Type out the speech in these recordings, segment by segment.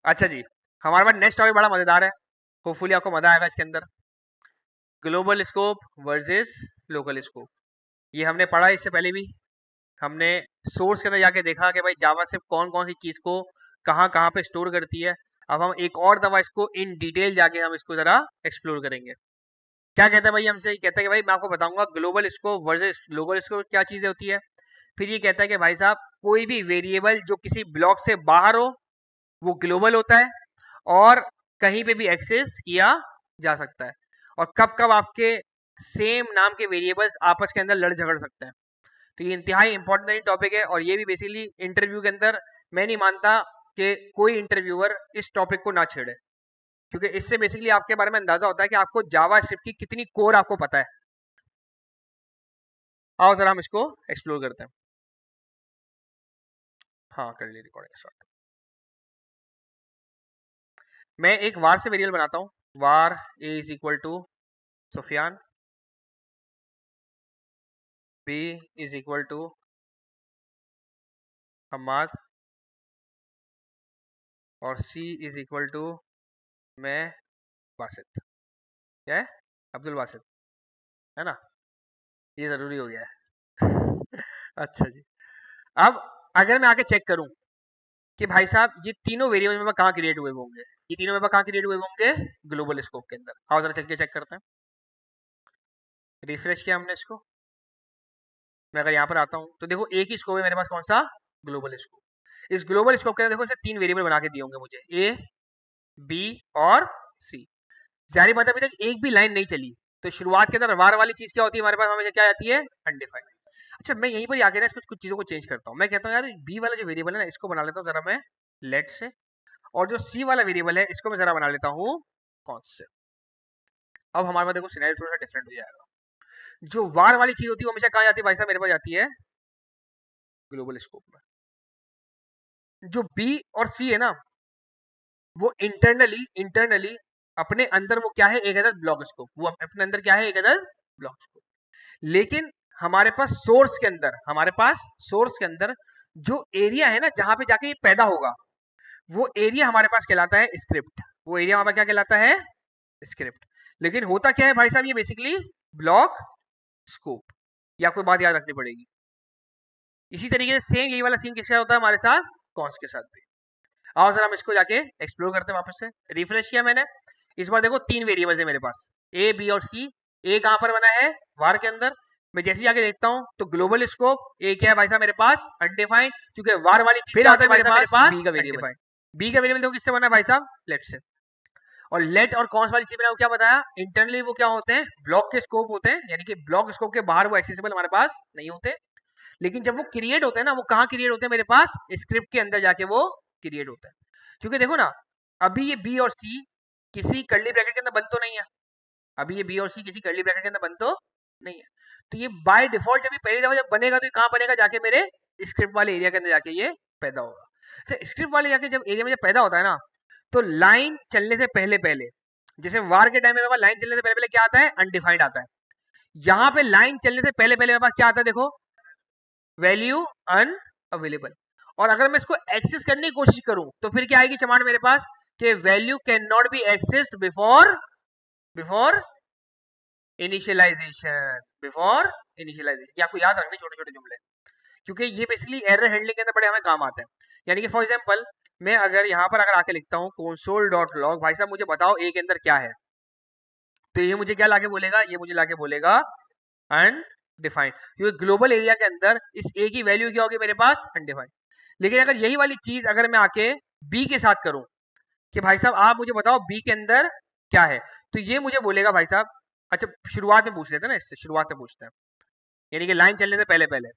अच्छा जी, हमारे पास next topic बड़ा मजेदार है, होपफुली आपको मजा आएगा इसके अंदर। Global scope versus local scope, ये हमने पढ़ा इससे पहले भी। हमने सोर्स के अंदर जाके देखा कि भाई जावास्क्रिप्ट कौन कौन सी चीज को कहाँ कहाँ पे स्टोर करती है। अब हम एक और दफा इसको इन डिटेल जाके हम इसको जरा एक्सप्लोर करेंगे। क्या कहता है भाई हमसे, ये कहता है कि भाई मैं आपको बताऊंगा global scope versus local scope क्या चीजें होती है। फिर ये कहता है कि भाई साहब कोई भी वेरिएबल जो किसी ब्लॉक से बाहर हो वो ग्लोबल होता है, और कहीं पे भी एक्सेस किया जा सकता है। और कब कब आपके सेम नाम के वेरिएबल्स आपस के अंदर लड़ झगड़ सकते हैं। तो ये इंतहाई इंपॉर्टेंट टॉपिक है, और ये भी बेसिकली इंटरव्यू के अंदर मैं नहीं मानता कि कोई इंटरव्यूअर इस टॉपिक को ना छेड़े, क्योंकि इससे बेसिकली आपके बारे में अंदाजा होता है कि आपको जावा स्क्रिप्ट की कितनी कोर आपको पता है। आओ जरा हम इसको एक्सप्लोर करते हैं। हाँ कर ली रिकॉर्डिंग स्टार्ट। मैं एक वार से वेरिएबल बनाता हूँ, var A is equal to Sufiyan, B is equal to Hamad, और सी इज इक्वल टू मैं बासित। क्या है? अब्दुल बासित, है ना? ये जरूरी हो गया है। अच्छा जी। अब अगर मैं आके चेक करूं कि भाई साहब ये तीनों वेरिएबल मेरे पास कहाँ क्रिएट हुए होंगे, ये तीनों मेरे पास कहाँ क्रिएट हुए होंगे, ग्लोबल स्कोप के अंदर। आओ जरा चल के चेक करते हैं। रिफ्रेश किया हमने इसको, मैं अगर यहाँ पर आता हूँ तो देखो एक ही स्कोप है मेरे पास, कौन सा? Global scope. इस ग्लोबल स्कोप के अंदर देखो इसे तीन वेरिएबल बना के दिए होंगे मुझे, ए बी और सी। जारी बात है अभी तक एक भी लाइन नहीं चली, तो शुरुआत के अंदर वार वाली चीज क्या होती है हमारे पास, हमेशा क्या आती है? अनडिफाइंड। अच्छा मैं यहीं पर आगे ना इसको कुछ चीजों को चेंज करता हूँ। मैं कहता हूँ यार बी वाला जो वेरिएबल है ना इसको बना लेता हूँ जरा मैं लेट से, और जो सी वाला वेरिएबल है इसको मैं जरा बना लेता हूँ कौन से। अब हमारे पास देखो सिनेरियो थोड़ा सा डिफरेंट हो जाएगा। जो वार वाली चीज होती है वो हमेशा कहाँ जाती है भाई साहब? मेरे पास जाती है ग्लोबल स्कोप में। जो बी और सी है ना, वो इंटरनली इंटरनली अपने अंदर वो क्या है? एक अदर ब्लॉक स्कोप। वो अपने अंदर क्या है? एक अदर ब्लॉक स्कोप। लेकिन हमारे पास सोर्स के अंदर, हमारे पास सोर्स के अंदर जो एरिया है ना जहां पे जाके ये पैदा होगा, वो एरिया हमारे पास कहलाता है स्क्रिप्ट। वो एरिया हमारा क्या कहलाता है? स्क्रिप्ट। लेकिन होता क्या है भाई साहब, ये बेसिकली ब्लॉक स्कोप। या कोई बात याद रखनी पड़ेगी। इसी तरीके से सेम यही वाला सीन किसके साथ होता है? हमारे साथ कॉन्स के साथ भी। आओ सर हम इसको जाके एक्सप्लोर करते हैं। वापस से रिफ्रेश किया मैंने, इस बार देखो तीन वेरिएबल्स है मेरे पास, ए बी और सी। ए कहां पर बना है? वार के अंदर। मैं जैसे जाके देखता हूं तो ग्लोबल स्कोप ए क्या है भाई साहब? मेरे पास अनडिफाइंड, क्योंकि वार वाली चीज आता है मेरे पास बी का वेरिएबल। बी का वेरिएबल देखो किससे बना है भाई साहब? लेट से। और लेट और कॉन्स वाली चीज मैंने क्या बताया? इंटरनली वो क्या होते हैं? ब्लॉक के स्कोप होते हैं, यानी कि ब्लॉक स्कोप के बाहर वो एक्सेसिबल हमारे पास नहीं होते। लेकिन जब वो क्रिएट होते हैं ना, वो कहाँ क्रिएट होते हैं? मेरे पास स्क्रिप्ट के अंदर जाके वो क्रिएट होता है। क्योंकि देखो ना, अभी ये बी और सी किसी कर्ली ब्रैकेट के अंदर बंद तो नहीं है। अभी ये बी और सी किसी कर्ली ब्रैकेट के अंदर बंद तो नहीं है। तो ये बाय डिफॉल्ट जब पहली दफा जब बनेगा तो ये कहाँ बनेगा? जाके मेरे स्क्रिप्ट वाले एरिया के अंदर जाके ये पैदा होगा। तो स्क्रिप्ट वाले जाके जब एरिया में जब पैदा होता है ना, तो लाइन चलने से पहले पहले, जैसे वार के टाइम में मेरे पास लाइन चलने से पहले पहले क्या आता है? अनडिफाइंड आता है। यहाँ पे लाइन चलने से पहले पहले मेरे पास क्या आता है? देखो, वैल्यू अनअवेलेबल। और अगर मैं इसको एक्सेस करने की कोशिश करूं तो फिर क्या आएगी चमाट मेरे पास? कि value can not be accessed before before initialization. Before initialization, आपको याद रखने छोटे छोटे जुमले, क्योंकि ये बेसिकली एरर हैंडलिंग के अंदर बड़े हमें काम आते हैं। यानी कि फॉर एग्जांपल मैं अगर यहाँ पर अगर आके लिखता हूँ console.log, भाई साहब मुझे बताओ ए के अंदर क्या है, तो ये मुझे क्या लाके बोलेगा? ये मुझे लाके बोलेगा अनडिफाइंड, क्योंकि ग्लोबल एरिया के अंदर इस ए की वैल्यू क्या होगी मेरे पास? अनडिफाइंड। लेकिन अगर यही वाली चीज अगर मैं आके बी के साथ करूं कि भाई साहब आप मुझे बताओ बी के अंदर क्या है, तो ये मुझे बोलेगा भाई साहब, अच्छा शुरुआत में पूछ लेते हैं ना, इससे शुरुआत में पूछते हैं, यानी कि लाइन चलने से पहले पहले,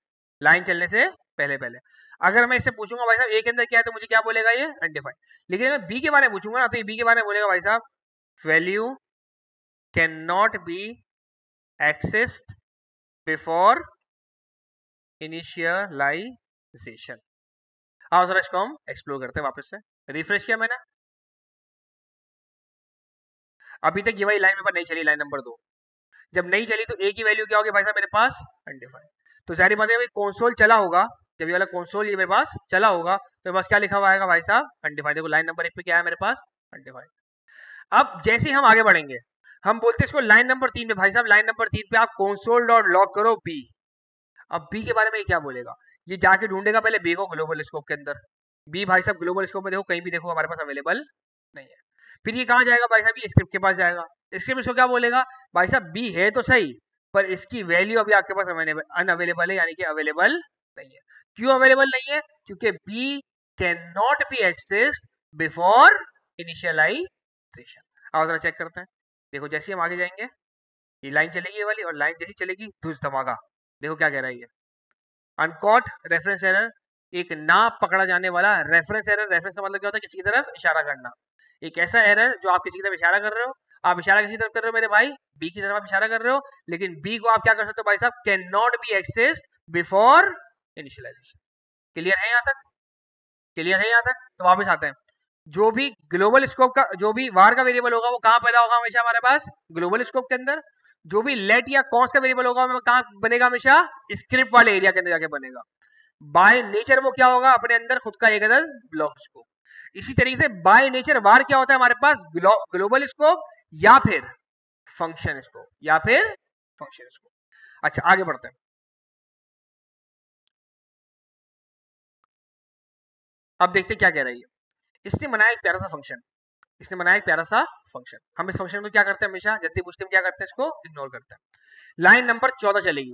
लाइन चलने से पहले पहले अगर मैं इससे पूछूंगा भाई साहब ए के अंदर क्या है, तो मुझे क्या बोलेगा? ये अनडिफाइंड। लेकिन अगर बी के बारे में पूछूंगा ना, तो ये बी के बारे में बोलेगा भाई साहब value can not be accessed before initialization. आओ जरा इसको हम एक्सप्लोर करते हैं वापस से। रिफ्रेश किया मैंने, अभी तक ये वाली लाइन मेरे पास नहीं चली, लाइन नंबर 2। जब नहीं चली तो ए की वैल्यू क्या होगी भाई साहब मेरे पास? अनडिफाइंड। तो सारी बातें कंसोल चला होगा, जब ये वाला कंसोल ये मेरे पास चला होगा, तो बस क्या लिखा हुआ आएगा भाई साहब, अनडिफाइंड। देखो लाइन नंबर 1 पे क्या है मेरे पास, अनडिफाइंड। अब जैसे ही हम आगे बढ़ेंगे, हम बोलते हैं इसको लाइन नंबर 3 पे, भाई साहब लाइन नंबर 3 पे आप कंसोल डॉट लॉग करो बी। अब बी के बारे में ये क्या बोलेगा, ये जाके ढूंढेगा पहले बी को ग्लोबल स्कोप के अंदर। बी भाई साहब ग्लोबल स्कोप में देखो कहीं भी देखो हमारे पास अवेलेबल नहीं है। फिर ये कहाँ जाएगा भाई साहब, ये स्क्रिप्ट के पास जाएगा। स्क्रिप्ट इसको क्या बोलेगा, भाई साहब बी है तो सही, पर इसकी वैल्यू अभी आपके पास अनअवेलेबल है, यानी कि अवेलेबल नहीं है। क्यों अवेलेबल नहीं है, क्योंकि B can not be accessed before initialization. आओ जरा चेक करते हैं। देखो जैसे ही हम आगे जाएंगे, ये लाइन चलेगी ये वाली, और लाइन जैसी चलेगी धुस धमाका, देखो क्या कह रहा है ये, अनकॉट रेफरेंस एरर, एक ना पकड़ा जाने वाला रेफरेंस एरर। रेफरेंस का मतलब क्या होता है, किसी की तरफ इशारा करना। एक ऐसा एरर जो आप किसी की तरफ इशारा कर रहे हो, आप इशारा किसी तरफ कर रहे हो मेरे भाई, बी की तरफ आप इशारा कर रहे हो, लेकिन बी को आप क्या कर सकते हो भाई साहब, can not be access before initialization. Clear है यहाँ तक, क्लियर है यहाँ तक। तो वापस आते हैं, जो भी ग्लोबल स्कोप का, जो भी वार का वेरिएबल होगा वो कहाँ पैदा होगा हमेशा हमारे पास, ग्लोबल स्कोप के अंदर। जो भी लेट या कॉन्स का वेरिएबल होगा वो कहाँ बनेगा, हमेशा स्क्रिप्ट वाले एरिया के अंदर जाके बनेगा। बाय नेचर वो क्या होगा, अपने अंदर खुद का एक अदर ब्लॉक स्कोप। इसी तरीके से बाय नेचर वार क्या होता है हमारे पास, ग्लोबल स्कोप या फिर फंक्शन स्कोप, या फिर फंक्शन स्कोप। अच्छा आगे बढ़ते हैं। अब देखते हैं क्या कह रही है। इसने बनाया एक प्यारा सा फंक्शन, इसने बनाया एक प्यारा सा फंक्शन। हम इस फंक्शन को क्या करते हैं, हमेशा जब भी पूछते हैं क्या करते हैं, इसको इग्नोर करते हैं। लाइन नंबर 14 चलेगी।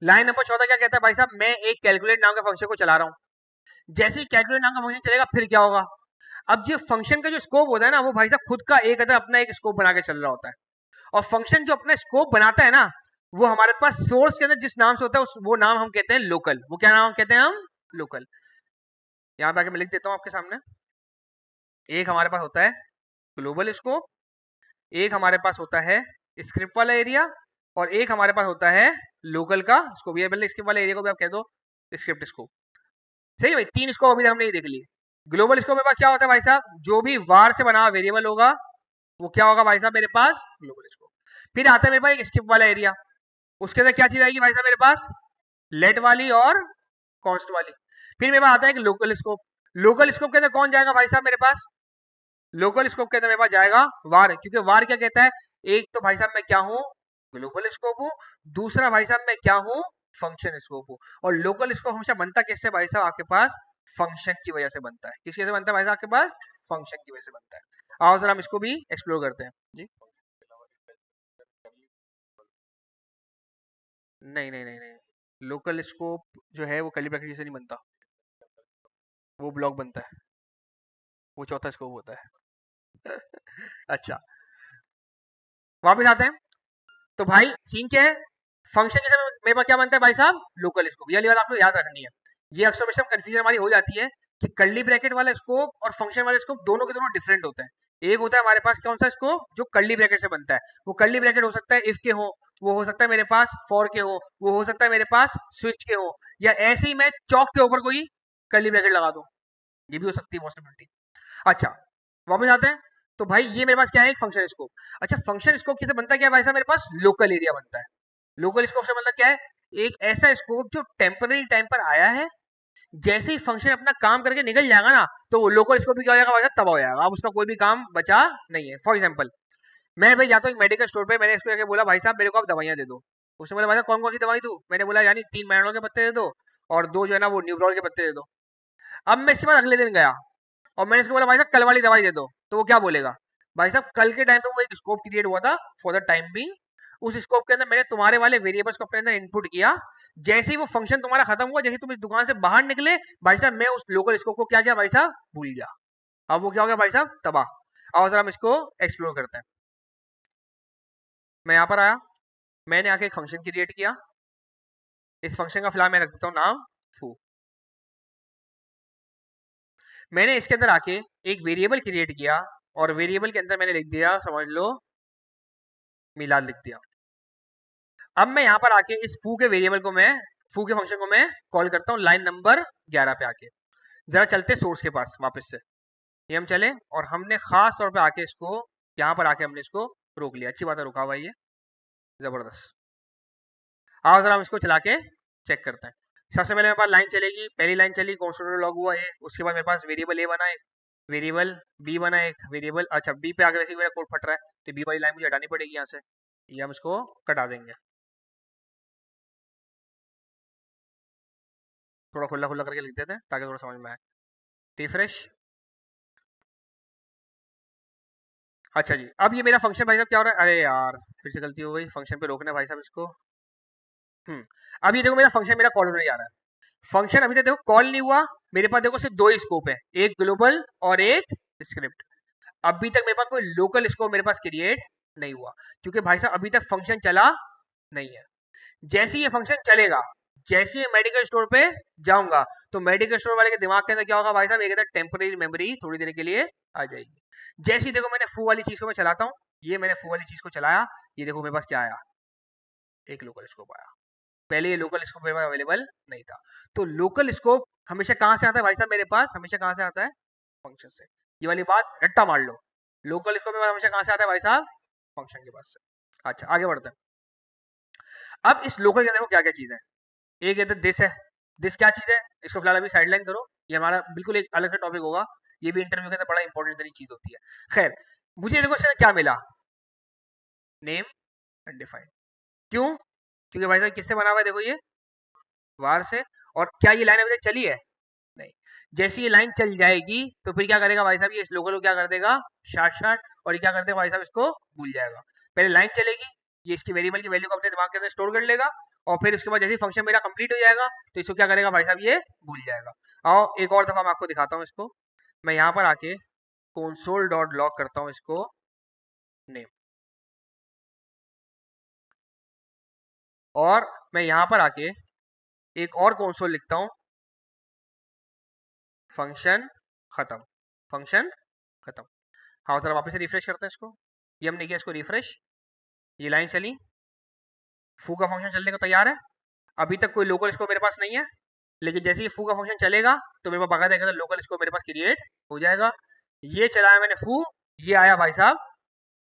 लाइन नंबर 14 क्या कहता है भाई साहब, मैं एक कैलकुलेट नाम के फंक्शन को चला रहा हूँ। जैसे ही कैलकुलेट नाम का फंक्शन चलेगा फिर क्या होगा, अब जो फंक्शन का जो स्कोप होता है ना, वो भाई साहब खुद का एक अदर अपना एक स्कोप बना के चल रहा होता है। और फंक्शन जो अपना स्कोप बनाता है ना, वो हमारे पास सोर्स के अंदर जिस नाम से होता है वो नाम हम कहते हैं लोकल। वो क्या नाम कहते हैं हम, लोकल। यहाँ पे आके मैं लिख देता हूँ आपके सामने। एक हमारे पास होता है ग्लोबल स्कोप, एक हमारे पास होता है स्क्रिप्ट वाला एरिया, और एक हमारे पास होता है लोकल का स्कोप। ये पहले स्क्रिप्ट वाले एरिया को भी आप कह दो स्क्रिप्ट स्कोप। सही है भाई, तीन स्कोप अभी हमने ये देख लिए। ग्लोबल स्कोप में पास क्या होता है भाई साहब, जो भी वार से बना हुआ वेरिएबल होगा वो क्या होगा भाई साहब मेरे पास, ग्लोबल स्कोप। फिर आता है मेरे पास एक स्क्रिप्ट वाला एरिया, उसके अंदर क्या चीज आएगी भाई साहब मेरे पास, लेट वाली और कॉन्स्ट वाली। फिर मेरे पास आता है एक लोकल स्कोप। लोकल स्कोप के अंदर कौन जाएगा भाई साहब मेरे पास, लोकल स्कोप के अंदर मेरे पास जाएगा वार, क्योंकि वार क्या कहता है, एक तो भाई साहब मैं क्या हूँ, ग्लोबल स्कोप हूँ, दूसरा भाई साहब मैं क्या हूँ, फंक्शन स्कोप हूँ। और लोकल स्कोप हमेशा बनता कैसे भाई साहब आपके पास, फंक्शन की वजह से बनता है। किस वजह से बनता है भाई साहब आपके पास, फंक्शन की वजह से बनता है। आओ सर हम इसको भी एक्सप्लोर करते हैं जी। नहीं नहीं नहीं नहीं, लोकल स्कोप जो है वो कर्ली ब्रैकेट से नहीं बनता, वो ब्लॉक बनता है, वो चौथा स्कोप होता है। अच्छा वापस आते हैं। तो भाई सीन क्या है, फंक्शन के समय मेरे पास क्या बनता है भाई साहब, लोकल स्कोप। ये वाली बात आपको याद रखनी है। ये अक्सर हमेशा कंफ्यूजन हमारी हो जाती है कि कर्ली ब्रैकेट वाला स्कोप और फंक्शन वाला स्कोप दोनों के दोनों डिफरेंट होते हैं। एक होता है हमारे पास कौन सा स्कोप, जो कर्ली ब्रैकेट से बनता है। वो कर्ली ब्रैकेट हो सकता है इफ के हो, वो हो सकता है मेरे पास फॉर के हो, वो हो सकता है मेरे पास स्विच के हो, या ऐसे ही मैं चौक के ऊपर कोई कर्ली ब्रैकेट लगा दूं, ये भी हो सकती है पॉसिबिलिटी। अच्छा वापस आते हैं। तो भाई ये मेरे पास क्या है, एक फंक्शन स्कोप। अच्छा फंक्शन स्कोप किसे बनता है, क्या भाई साहब मेरे पास लोकल एरिया बनता है। लोकल स्कोप से मतलब क्या है, एक ऐसा स्कोप जो टेम्पररी टाइम पर आया है, जैसे ही फंक्शन अपना काम करके निकल जाएगा ना, तो वो लोकल स्कोप भी क्या हो जाएगा भाई साहब, तबाह हो जाएगा। अब उसका कोई भी काम बचा नहीं है। फॉर एग्जाम्पल मैं भाई जाता हूँ एक मेडिकल स्टोर पे, मैंने इसको जाके बोला भाई साहब मेरे को आप दवाइयाँ दे दो। उसने बोला भाई साहब कौन कौन सी दवाई दूँ, मैंने बोला यानी 3 मैनोल के पत्ते दे दो, और 2 जो है ना वो न्यूब्रॉल के पत्ते दे दो। अब मैं इसके बाद अगले दिन गया और मैंने इसको बोला भाई साहब कल वाली दवाई दे दो, तो वो क्या बोलेगा, भाई साहब कल के टाइम पे वो एक स्कोप क्रिएट हुआ था फॉर द टाइम बी, उस स्कोप के अंदर मैंने तुम्हारे वाले वेरिएबल्स को अपने अंदर इनपुट किया। जैसे ही वो फंक्शन तुम्हारा खत्म हुआ, जैसे ही तुम इस दुकान से बाहर निकले, भाई साहब मैं उस लोकल स्कोप को क्या किया भाई साहब, भूल गया। अब वो क्या हो गया भाई साहब, तबाह। और सर हम इसको एक्सप्लोर करते हैं। मैं यहाँ पर आया, मैंने आके एक फंक्शन क्रिएट किया। इस फंक्शन का फिलहाल मैं रख देता हूँ नाम फू। मैंने इसके अंदर आके एक वेरिएबल क्रिएट किया, और वेरिएबल के अंदर मैंने लिख दिया, समझ लो मिलाद लिख दिया। अब मैं यहाँ पर आके इस फू के वेरिएबल को मैं, फू के फंक्शन को मैं कॉल करता हूँ लाइन नंबर 11 पे आके। जरा चलते सोर्स के पास वापस से, ये हम चले और हमने खास तौर पे आके इसको, यहाँ पर आके हमने इसको रोक लिया। अच्छी बात है, रुका हुआ ये, जबरदस्त। आओ जरा हम इसको चला के चेक करते हैं। सबसे पहले मेरे पास लाइन चलेगी, पहली लाइन चली, कॉन्स्टेंट लॉग हुआ ए, उसके बाद मेरे पास वेरिएबल ए बना एक, वेरिएबल बी बना एक, वेरिएबल, अच्छा बी पे आगे वैसे ही मेरा कोड फट रहा है, तो बी वाली लाइन मुझे हटानी पड़ेगी यहाँ से, ये हम इसको कटा देंगे। थोड़ा खुला खुला करके लिख देते हैं ताकि थोड़ा समझ में आए। रिफ्रेश। अच्छा जी, अब ये मेरा फंक्शन भाई साहब क्या हो रहा है, अरे यार फिर से गलती हो गई, फंक्शन पे रोकना है भाई साहब इसको। अब ये देखो मेरा फंक्शन मेरा कॉल होने जा रहा है। फंक्शन अभी तक देखो कॉल नहीं हुआ, मेरे पास देखो सिर्फ दो ही स्कोप है, एक ग्लोबल और एक स्क्रिप्ट। अभी तक मेरे पास कोई लोकल स्कोप मेरे पास क्रिएट नहीं हुआ, क्योंकि भाई साहब अभी तक फंक्शन चला नहीं है। जैसे ही ये फंक्शन चलेगा, जैसे ही मेडिकल स्टोर पे जाऊंगा, तो मेडिकल स्टोर वाले के दिमाग के अंदर क्या होगा भाई साहब, एक टेम्पररी मेमोरी थोड़ी देर के लिए आ जाएगी। जैसे ही देखो मैंने फू वाली चीज को मैं चलाता हूँ, ये मैंने फू वाली चीज को चलाया, ये देखो मेरे पास क्या आया, एक लोकल स्कोप आया। पहले ये लोकल स्कोप मेरे पास अवेलेबल नहीं था। तो लोकल स्कोप हमेशा कहाँ से आता है भाई साहब, मेरे पास हमेशा कहाँ से आता है, फंक्शन से। ये वाली बात रट्टा मार लो, लोकल स्कोप मेरे पास हमेशा कहाँ से आता है भाई साहब, फंक्शन के पास से। अच्छा आगे बढ़ते हैं। अब इस लोकल के देखो क्या क्या चीज है, एक है दिस है, दिस क्या चीज है, इसको फिलहाल अभी साइडलाइन करो, ये हमारा बिल्कुल एक अलग सा टॉपिक होगा, ये भी इंटरव्यू के अंदर बड़ा इंपॉर्टेंट तरीके चीज होती है। खैर, मुझे देखो इससे क्या मिला, नेम अनडिफाइंड। क्यों, क्योंकि भाई साहब किससे बना हुआ है, देखो ये वार से। और क्या ये लाइन अभी तक चली है, नहीं। जैसे ये लाइन चल जाएगी तो फिर क्या करेगा भाई साहब, ये इस लोकल को क्या कर देगा, शार्ट शार्ट, और ये क्या कर देगा भाई साहब, इसको भूल जाएगा। पहले लाइन चलेगी, ये इसकी वेरिएबल की वैल्यू को अपने दिमाग के अंदर स्टोर कर लेगा, और फिर उसके बाद जैसे फंक्शन मेरा कंप्लीट हो जाएगा, तो इसको क्या करेगा भाई साहब, ये भूल जाएगा। आओ एक और दफा मैं आपको दिखाता हूँ इसको। मैं यहाँ पर आके console डॉट लॉग करता हूँ इसको नेम, और मैं यहाँ पर आके एक और console लिखता हूँ, फंक्शन खत्म, फंक्शन खत्म। हाँ जरा वापस से रिफ्रेश करते हैं इसको, ये हमने किया इसको रिफ्रेश, ये लाइन चली, फू का फंक्शन चलने को तैयार है। अभी तक कोई लोकल स्कोप मेरे पास नहीं है, लेकिन जैसे ही फू का फंक्शन चलेगा तो मेरे पास बकायदा एक लोकल स्कोप मेरे पास क्रिएट हो जाएगा। ये चलाया मैंने फू, ये आया भाई साहब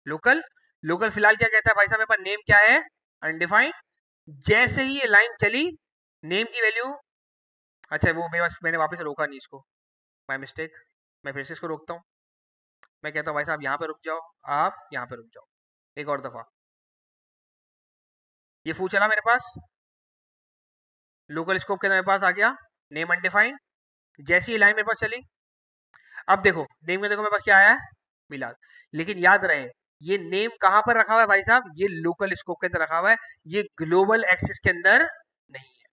लोकल। लोकल फिलहाल क्या कहता है भाई साहब, मेरे पास नेम क्या है, अनडिफाइंड। जैसे ही ये लाइन चली, नेम की वैल्यू, अच्छा वो मेरे पास, मैंने वापस रोका नहीं इसको, माई मिस्टेक। मैं फिर से इसको रोकता हूँ, मैं कहता हूँ भाई साहब यहाँ पे रुक जाओ, आप यहाँ पे रुक जाओ, एक और दफा। ये फू चला मेरे पास, लोकल स्कोप के अंदर मेरे पास आ गया नेम अनडिफाइंड। जैसी ही लाइन मेरे पास चली, अब देखो नेम में देखो मेरे पास क्या आया है, मिलाद। लेकिन याद रहे ये नेम कहाँ पर रखा हुआ है भाई साहब, ये लोकल स्कोप के अंदर रखा हुआ है, ये ग्लोबल एक्सिस के अंदर नहीं है।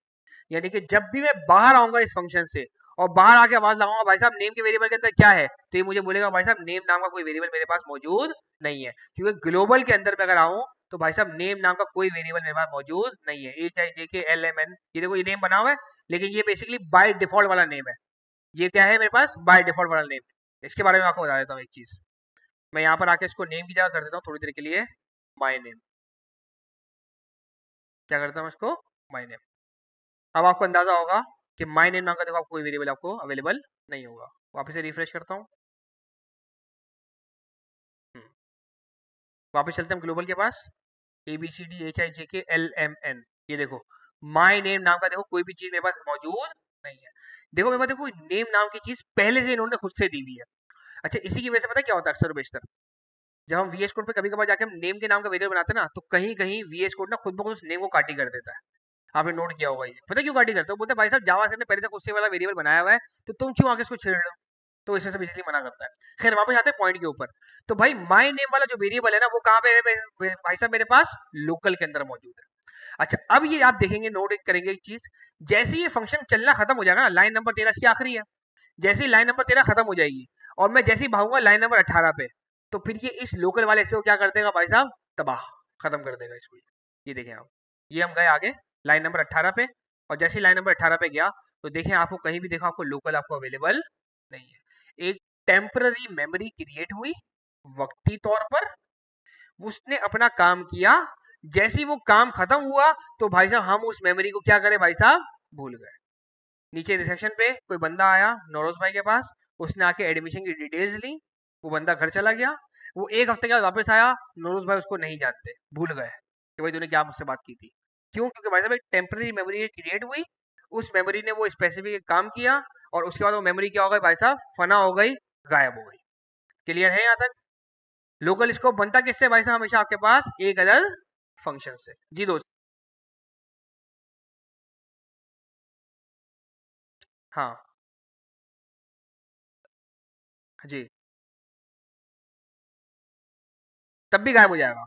यानी कि जब भी मैं बाहर आऊंगा इस फंक्शन से, और बाहर आके आवाज लगाऊंगा भाई साहब नेम के वेरिएबल के अंदर क्या है, तो ये मुझे बोलेगा भाई साहब नेम नाम का कोई वेरिएबल मेरे पास मौजूद नहीं है, क्योंकि ग्लोबल के अंदर मैं अगर आऊं तो भाई साहब नेम नाम का कोई वेरिएबल मेरे पास मौजूद नहीं है। HIJKLMN, ये देखो ये नेम बना हुआ है, लेकिन ये बेसिकली बाय डिफॉल्ट वाला नेम है। ये क्या है मेरे पास, बाय डिफॉल्ट वाला नेम। इसके बारे में आपको बता देता हूँ एक चीज, मैं यहाँ पर आके इसको नेम की जगह कर देता हूँ थोड़ी देर के लिए माय नेम। क्या करता हूँ इसको, माय नेम। अब आपको अंदाजा होगा कि माय नेम नाम का देखो आपको कोई वेरिएबल आपको अवेलेबल नहीं होगा। वापस से रिफ्रेश करता हूँ, वापस चलते हैं ग्लोबल के पास, ABCDHIJKLMN। ये देखो माय नेम नाम का देखो कोई भी चीज मेरे पास मौजूद नहीं है। देखो मेरे पास देखो नेम नाम की चीज पहले से इन्होंने खुद से दी हुई है। अच्छा इसी की वजह से पता है क्या होता है, अक्सर बेशतर जब हम VS कोड पे कभी कभार जाके हम नेम के नाम का वेरिएबल बनाते हैं ना, तो कहीं कहीं VS कोड ना खुद ब खुद उस नेम को काटी कर देता है। आपने नोट किया होगा ये, पता है क्यों काटी करते हो, बोलते हैं भाई साहब जावा से ने पहले से खुद से वाला वेरिएबल बनाया हुआ है, तो तुम क्यों आगे इसको छेड़ रहे हो, तो इसमें से बेसिकली मना करता है। खैर वापस आते हैं पॉइंट के ऊपर। तो भाई माय नेम वाला जो वेरिएबल है ना, वो कहाँ पे है भाई साहब, मेरे पास लोकल के अंदर मौजूद है। अच्छा अब ये आप देखेंगे, नोट करेंगे एक चीज, जैसे ये फंक्शन चलना खत्म हो जाएगा ना, लाइन नंबर 13 इसकी आखिरी है, जैसे ही लाइन नंबर 13 खत्म हो जाएगी और मैं जैसे ही भागूंगा लाइन नंबर 18 पे, तो फिर ये इस लोकल वाले से क्या कर देगा भाई साहब, तबाह, खत्म कर देगा इसको। ये देखें आप, ये हम गए आगे लाइन नंबर 18 पे, और जैसे ही लाइन नंबर 18 पे गया, तो देखें आपको कहीं भी देखो आपको लोकल आपको अवेलेबल नहीं है। एक टेम्पररी मेमोरी क्रिएट हुई वक्ती तौर पर, उसने अपना काम किया, जैसे ही वो काम खत्म हुआ तो भाई साहब हम उस मेमोरी को क्या करें भाई साहब, भूल गए। नीचे रिसेप्शन पे कोई बंदा आया नौरोज भाई के पास, उसने आके एडमिशन की डिटेल्स ली, वो बंदा घर चला गया, वो एक हफ्ते के बाद वापस आया, नौरोज भाई उसको नहीं जानते, भूल गए कि भाई तूने क्या मुझसे बात की थी। क्यों, क्योंकि भाई साहब एक टेम्पररी मेमोरी क्रिएट हुई, उस मेमोरी ने वो स्पेसिफिक काम किया और उसके बाद वो मेमोरी क्या हो गई भाई साहब, फना हो गई, गायब हो गई। क्लियर है यहाँ तक? लोकल स्कोप बनता किससे भाई साहब, हमेशा आपके पास एक अलग फंक्शन से। जी दोस्त, हाँ जी, तब भी गायब हो जाएगा।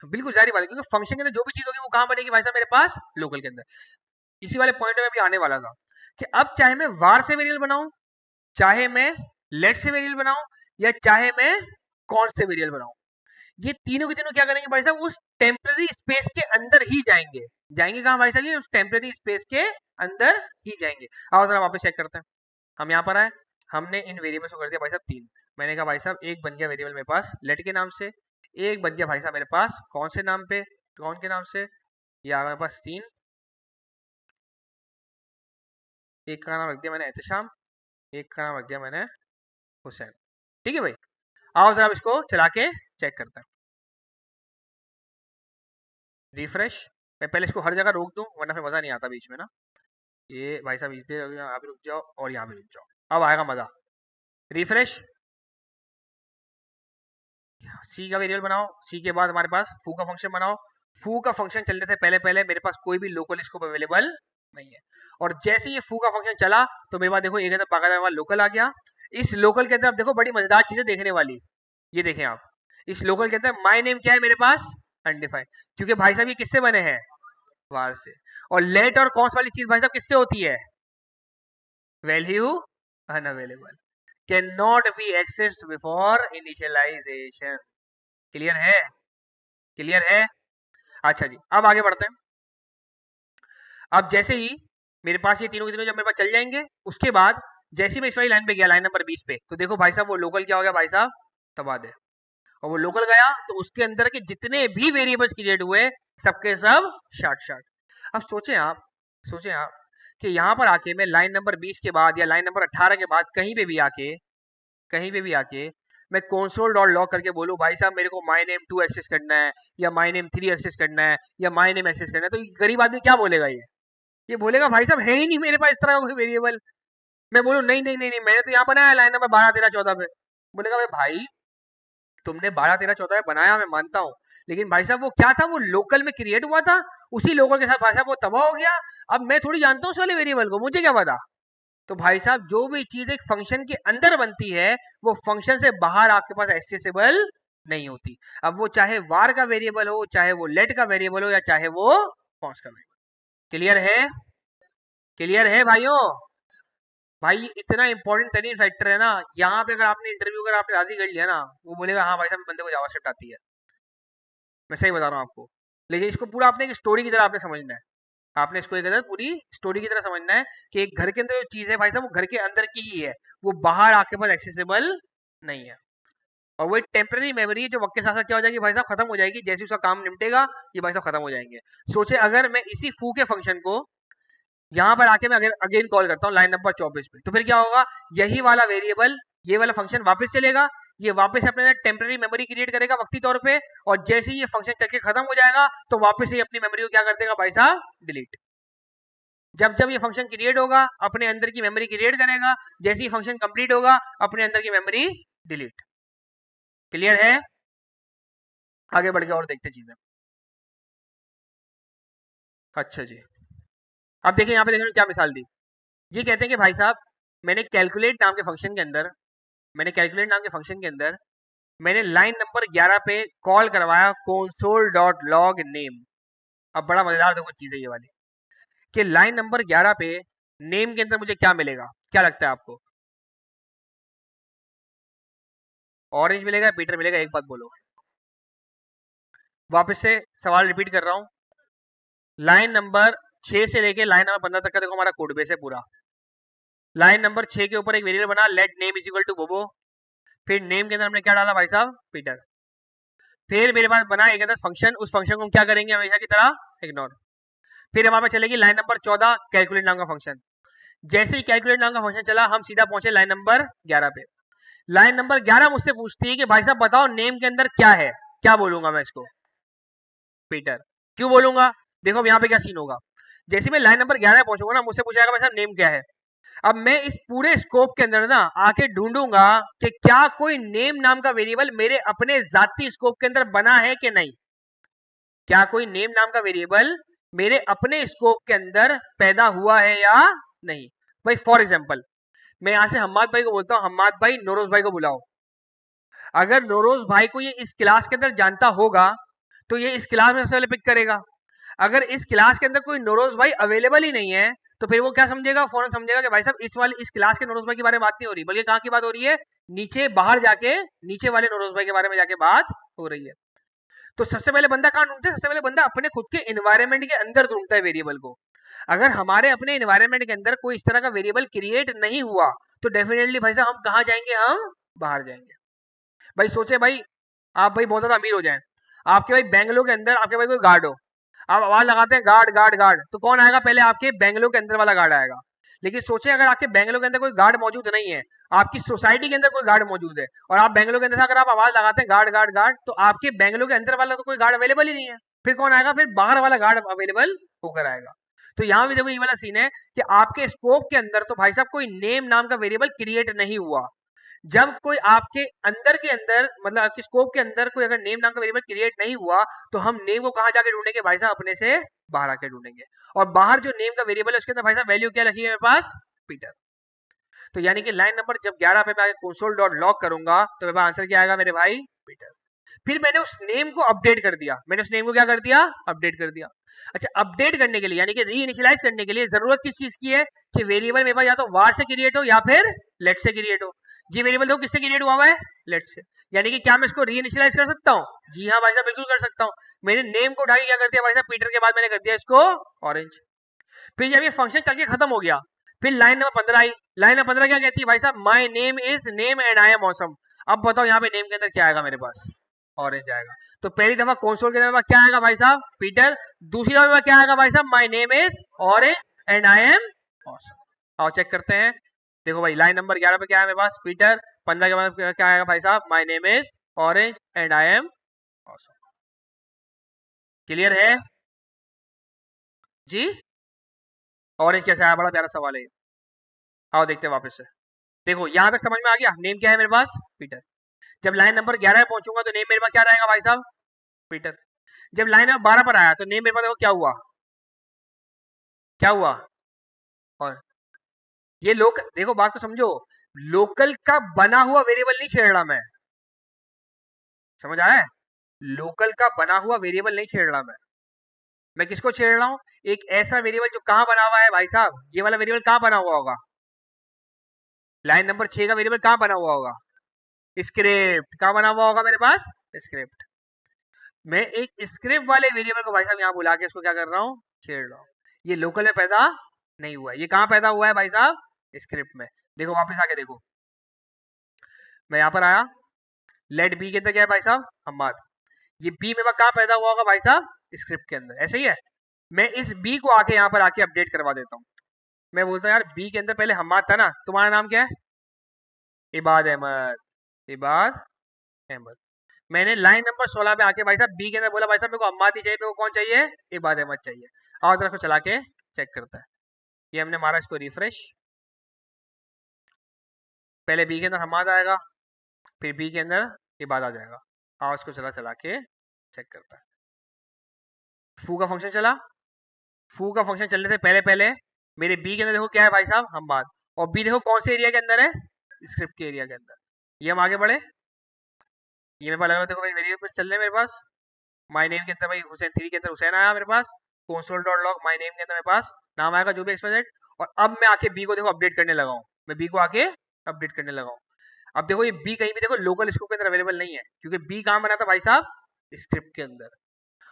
बिल्कुल जारी बात है, क्योंकि फंक्शन के अंदर जो भी चीज होगी वो कहाँ बनेगी भाई साहब, मेरे पास लोकल के अंदर। इसी वाले पॉइंट में भी आने वाला था कि अब चाहे मैं वार से वेरिएबल बनाऊं, चाहे मैं लेट से वेरिएबल बनाऊं, या चाहे मैं कॉन्स्ट से वेरिएबल बनाऊं, ये तीनों के तीनों क्या करेंगे भाई साहब, उस टेम्पररी स्पेस के अंदर ही जाएंगे। जाएंगे कहाँ भाई साहब, ये उस टेम्पररी स्पेस के अंदर ही जाएंगे। आओ जरा वापस चेक करते हैं। हम यहाँ पर आए, हमने इन वेरिएबल्स को कर दिया भाई साहब तीन। मैंने कहा भाई साहब एक बन गया वेरिएबल मेरे पास लेट के नाम से, एक बन गया भाई साहब मेरे पास कौन से नाम पे, कौन के नाम से, ये आ गया मेरे पास तीन। एक का नाम रख दिया मैंने एहतशाम, एक का नाम रख दिया मैंने हुसैन। ठीक है भाई, आओ जरा इसको चला के चेक करते हैं। रिफ्रेश। मैं पहले इसको हर जगह रोक दूं वरना फिर मजा नहीं आता बीच में ना। ये भाई साहब इस पे यहाँ पे रुक जाओ और यहाँ पे रुक जाओ, अब आएगा मजा। रिफ्रेश। सी का वेरिएबल बनाओ, सी के बाद हमारे पास फू का फंक्शन बनाओ। फू का फंक्शन चलने से पहले पहले मेरे पास कोई भी लोकल स्कोप अवेलेबल नहीं है, और जैसे ये फू का फंक्शन चला तो मेरे पास देखो एक अंदर बाकायदा लोकल आ गया। इस लोकल के अंदर आप देखो बड़ी मजेदार चीजें देखने वाली, ये देखें आप, इस लोकल के अंदर माय नेम क्या है मेरे पास, अनडिफाइंड, क्योंकि भाई साहब ये किससे बने हैं, वार से। और लेट और कॉन्स वाली चीज भाई साहब किससे होती है, value unavailable, can not be accessed before initialization. Clear है? क्लियर है? अच्छा जी, अब आगे बढ़ते हैं। अब जैसे ही मेरे पास ये तीनों के तीनों जब मेरे पास चल जाएंगे, उसके बाद जैसे ही मैं इस वाली लाइन पे गया, लाइन नंबर 20 पे, तो देखो भाई साहब वो लोकल क्या हो गया भाई साहब, तबादे। और वो लोकल गया तो उसके अंदर के जितने भी वेरिएबल्स क्रिएट हुए सबके सब शार्ट शार्ट। अब सोचें आप कि यहाँ पर आके मैं लाइन नंबर 20 के बाद या लाइन नंबर 18 के बाद कहीं पे भी आके मैं कंसोल डॉट लॉग करके बोलूँ भाई साहब मेरे को माय नेम 2 एक्सेस करना है, या माय नेम 3 एक्सेस करना है, या माय नेम एक्सेस करना है, तो गरीब आदमी क्या बोलेगा, ये बोलेगा भाई साहब है ही नहीं मेरे पास इस तरह का कोई वेरिएबल। मैं बोलूँ नहीं नहीं नहीं नहीं, मैंने तो यहाँ बनाया लाइन नंबर 12 13 14 पे। बोलेगा भाई तुमने 12 13 14 पे बनाया, मैं मानता हूँ, लेकिन भाई साहब वो क्या था, वो लोकल में क्रिएट हुआ था, उसी लोकल के साथ भाई साहब वो तबाह हो गया। अब मैं थोड़ी जानता हूँ उस वाले वेरिएबल को, मुझे क्या पता। तो भाई साहब जो भी चीज एक फंक्शन के अंदर बनती है वो फंक्शन से बाहर आपके पास एक्सेसिबल नहीं होती। अब वो चाहे वार का वेरिएबल हो, चाहे वो लेट का वेरिएबल हो, या चाहे वो कॉन्स्ट का वेरिएबल। क्लियर है? क्लियर है भाइयों? भाई ये इतना इंपॉर्टेंट तरीन फैक्टर है ना, यहाँ पे अगर आपने इंटरव्यू अगर आपने राजी कर लिया ना, वो बोलेगा हाँ भाई साहब बंदे को जावास्क्रिप्ट आती है। मैं सही बता रहा हूँ आपको। लेकिन इसको पूरा आपने एक स्टोरी की तरह आपने समझना है, आपने इसको एक पूरी स्टोरी की तरह समझना है कि एक घर के अंदर जो चीज है भाई साहब वो घर के अंदर की ही है, वो बाहर आपके पास एक्सेसिबल नहीं है। और वो एक टेम्पररी मेमोरी है जो वक्त के साथ साथ क्या हो जाएगी भाई साहब, खत्म हो जाएगी। जैसे उसका काम निपटेगा ये भाई साहब खत्म हो जाएंगे। सोचे अगर मैं इसी फू के फंक्शन को यहाँ पर आके मैं अगर अगेन कॉल करता हूँ लाइन नंबर 24 पे, तो फिर क्या होगा, यही वाला वेरिएबल, ये वाला फंक्शन वापस चलेगा, ये वापस अपने टेम्पररी मेमोरी क्रिएट करेगा वक्ती तौर पे, और जैसे ही ये फंक्शन चल के खत्म हो जाएगा तो वापस से अपनी मेमोरी को क्या कर देगा भाई साहब, डिलीट। जब जब ये फंक्शन क्रिएट होगा अपने अंदर की मेमोरी क्रिएट करेगा, जैसे ही फंक्शन कंप्लीट होगा अपने अंदर की मेमोरी डिलीट। क्लियर है? आगे बढ़ के और देखते चीजें। अच्छा जी, अब देखिए यहाँ पे देखिए क्या मिसाल दी। ये कहते हैं कि भाई साहब मैंने कैलकुलेट नाम के फंक्शन के अंदर, मैंने कैलकुलेट नाम के फंक्शन के अंदर मैंने लाइन नंबर 11 पे कॉल करवाया console डॉट लॉग नेम। अब बड़ा मजेदार देखो चीज है ये वाली, कि लाइन नंबर 11 पे नेम के अंदर मुझे क्या मिलेगा, क्या लगता है आपको, ऑरेंज मिलेगा पीटर मिलेगा, एक बात बोलो। वापस से सवाल रिपीट कर रहा हूँ, लाइन नंबर 6 से लेके लाइन नंबर 15 तक का देखो हमारा कोड बेस है पूरा। लाइन नंबर 6 के ऊपर एक वेरिएबल बना let name is equal to Bobo, फिर नेम के अंदर हमने क्या डाला भाई साहब, पीटर। फिर मेरे पास बना एक अंदर फंक्शन, उस फंक्शन को हम क्या करेंगे हमेशा की तरह इग्नोर। फिर हमारे पास चलेगी लाइन नंबर 14 कैलकुलेट नाम का फंक्शन। जैसे ही कैलकुलेट नाम का फंक्शन चला हम सीधा पहुंचे लाइन नंबर 11 पे। लाइन नंबर 11 मुझसे पूछती है कि भाई साहब बताओ नेम के अंदर क्या है, क्या बोलूंगा मैं इसको, पीटर। क्यों बोलूंगा, देखो अब यहाँ पे क्या सीन होगा, जैसे मैं लाइन नंबर 11 पहुंचूंगा ना, मुझसे पूछा जाएगा भाई साहब नेम क्या है। अब मैं इस पूरे स्कोप के अंदर ना आके ढूंढूंगा कि क्या कोई नेम नाम का वेरिएबल मेरे अपने जाती स्कोप के अंदर बना है कि नहीं। क्या कोई नेम नाम का वेरिएबल मेरे अपने स्कोप के अंदर पैदा हुआ है या नहीं। भाई फॉर एग्जांपल मैं यहाँ से हम्माद भाई को बोलता हूँ, हम्माद भाई नौरोज भाई को बुलाओ। अगर नौरोज भाई को ये इस क्लास के अंदर जानता होगा तो ये इस क्लास में सबसे पहले पिक करेगा। अगर इस क्लास के अंदर कोई नौरोज भाई अवेलेबल ही नहीं है तो फिर वो क्या समझेगा, फौरन समझेगा कि भाई साहब इस क्लास के नौरोज भाई के बारे में बात नहीं हो रही, बल्कि कहाँ की बात हो रही है, नीचे बाहर जाके नीचे वाले नौरोज भाई के बारे में जाके बात हो रही है। तो सबसे पहले बंदा कहाँ ढूंढता है, सबसे पहले बंदा अपने खुद के एनवायरनमेंट के अंदर ढूंढता है वेरिएबल को। अगर हमारे अपने एनवायरनमेंट के अंदर कोई इस तरह का वेरिएबल क्रिएट नहीं हुआ तो डेफिनेटली भाई साहब हम कहाँ जाएंगे, हम बाहर जाएंगे। भाई सोचे भाई आप भाई बहुत ज्यादा अमीर हो जाए, आपके भाई बेंगलोर के अंदर आपके भाई कोई गार्ड हो, आप आवाज लगाते हैं गार्ड गार्ड गार्ड, तो कौन आएगा पहले, आपके बेंगलोर के अंदर वाला गार्ड आएगा। लेकिन सोचे अगर आपके बेंगलोर के अंदर कोई गार्ड मौजूद नहीं है, आपकी सोसाइटी के अंदर कोई गार्ड मौजूद है और आप बेंगलोर के अंदर से अगर आप आवाज लगाते हैं गार्ड गार्ड गार्ड, तो आपके बेंगलोर के अंदर वाला तो कोई गार्ड अवेलेबल ही नहीं है, फिर कौन आएगा, फिर बाहर वाला गार्ड अवेलेबल होकर आएगा। तो यहाँ भी देखो ये वाला सीन है कि आपके स्कोप के अंदर तो भाई साहब कोई नेम नाम का वेरिएबल क्रिएट नहीं हुआ। जब कोई आपके अंदर के अंदर मतलब आपके स्कोप के अंदर कोई अगर नेम नाम का वेरिएबल क्रिएट नहीं हुआ तो हम नेम को कहाँ जाके ढूंढेंगे भाई साहब, अपने से बाहर आके ढूंढेंगे। और बाहर जो नेम का वेरिएबल है उसके अंदर भाई साहब वैल्यू क्या रखी है मेरे पास, पीटर। तो यानी कि लाइन नंबर जब 11 पे मैं आगे कंसोल डॉट लॉग करूंगा तो मेरे पास आंसर क्या आएगा मेरे भाई, पीटर। फिर मैंने उस नेम को अपडेट कर दिया, मैंने उस नेम को क्या कर दिया, अपडेट कर दिया। अच्छा अपडेट करने के लिए यानी कि री इनिशियलाइज करने के लिए जरूरत किस चीज की है कि वेरिएबल मेरे पास या तो var से क्रिएट हो या फिर लेट से क्रिएट हो। ये वेरिएबल देखो किससे क्रिएट हुआ है, लेट से। यानी कि क्या मैं इसको री इनिशियलाइज कर सकता हूँ, जी हाँ भाई साहब बिल्कुल कर सकता हूँ। मैंने नेम को उठा के क्या कर दिया भाई साहब, पीटर के बाद मैंने कर दिया इसको ऑरेंज। फिर जब ये फंक्शन चल के खत्म हो गया फिर लाइन नंबर 15 आई। लाइन नंबर 15 क्या कहती है भाई साहब, my name is name and I am awesome. अब बताओ यहाँ पे नेम के अंदर क्या आएगा मेरे पास, ऑरेंज आएगा। तो पहली दफा कंसोल के अंदर क्या आएगा भाई साहब, पीटर। दूसरी दफा क्या आएगा भाई साहब, my name is orange and I am awesome. आओ चेक करते हैं। देखो भाई लाइन नंबर 11 पे क्या है मेरे पास, पीटर। 15 के बाद क्या आएगा भाई साहब, my name is orange and I am awesome. Clear है जी, ऑरेंज कैसे आया, बड़ा प्यारा सवाल है ये। आओ देखते हैं वापस से। देखो यहाँ तक समझ में आ गया, नेम क्या है मेरे पास, पीटर। जब लाइन नंबर 11 पे पहुंचूंगा तो नेम मेरे पास क्या रहेगा भाई साहब, पीटर। जब लाइन नंबर 12 पर आया तो नेम मेरे पास देखो क्या हुआ, क्या हुआ। और ये लोग देखो बात को समझो, लोकल का बना हुआ वेरिएबल नहीं छेड़ रहा मैं, समझ आया है, लोकल का बना हुआ वेरिएबल नहीं छेड़ रहा मैं किसको छेड़ रहा हूँ, एक ऐसा वेरिएबल जो कहाँ बना हुआ है भाई साहब, ये वाला वेरिएबल कहाँ बना हुआ होगा, लाइन नंबर 6 का वेरिएबल कहाँ बना हुआ होगा, स्क्रिप्ट। कहाँ बना हुआ होगा मेरे पास, स्क्रिप्ट। मैं एक स्क्रिप्ट वाले वेरिएबल को भाई साहब यहाँ बुला के इसको क्या कर रहा हूँ, छेड़ रहा हूँ। ये लोकल में पैदा नहीं हुआ है, ये कहाँ पैदा हुआ है भाई साहब, स्क्रिप्ट में। देखो वापस आके देखो, मैं यहाँ पर आया, लेट बी के अंदर क्या है भाई साहब, हम्माद। ये बी मेरे पास कहाँ पैदा हुआ होगा भाई साहब, स्क्रिप्ट के अंदर, ऐसे ही है। मैं इस बी को आके यहाँ पर आके अपडेट करवा देता हूँ। मैं बोलता हूँ यार बी के अंदर पहले हम्माद था ना, तुम्हारा नाम क्या है, इबाद अहमद, इबाद अहमद। मैंने लाइन नंबर 16 पे आके भाई साहब बी के अंदर बोला भाई साहब मेरे को अम्माद नहीं चाहिए, मेरे को कौन चाहिए, इबाद अहमद चाहिए। आओ जरा इसको चला के चेक करता है। ये हमने मारा इसको रिफ्रेश, पहले बी के अंदर हम्माद आएगा, फिर बी के अंदर इबाद आ जाएगा। आओ इसको चला चला के चेक करता है। फू का फंक्शन चला, फू का फंक्शन चलने से पहले पहले मेरे बी के अंदर देखो क्या है भाई साहब, हम्माद। और बी देखो कौन से एरिया के अंदर है, स्क्रिप्ट के एरिया के अंदर। ये हम आगे बढ़े, ये मेरे पास लग रहा है देखो भाई वेरिएबल चल रहे हैं मेरे पास। माई नेम के अंदर भाई हुसैन 3 के अंदर हुसैन आया मेरे पास, console dot log my name के अंदर मेरे पास नाम आएगा जो भी एक्सवाइजेड। और अब मैं आके बी को देखो अपडेट करने लगा हूँ, मैं बी को आके अपडेट करने लगा हूँ। अब देखो ये बी कहीं भी देखो लोकल स्कोप के अंदर अवेलेबल नहीं है, क्योंकि बी कहाँ बना था भाई साहब, स्क्रिप्ट के अंदर।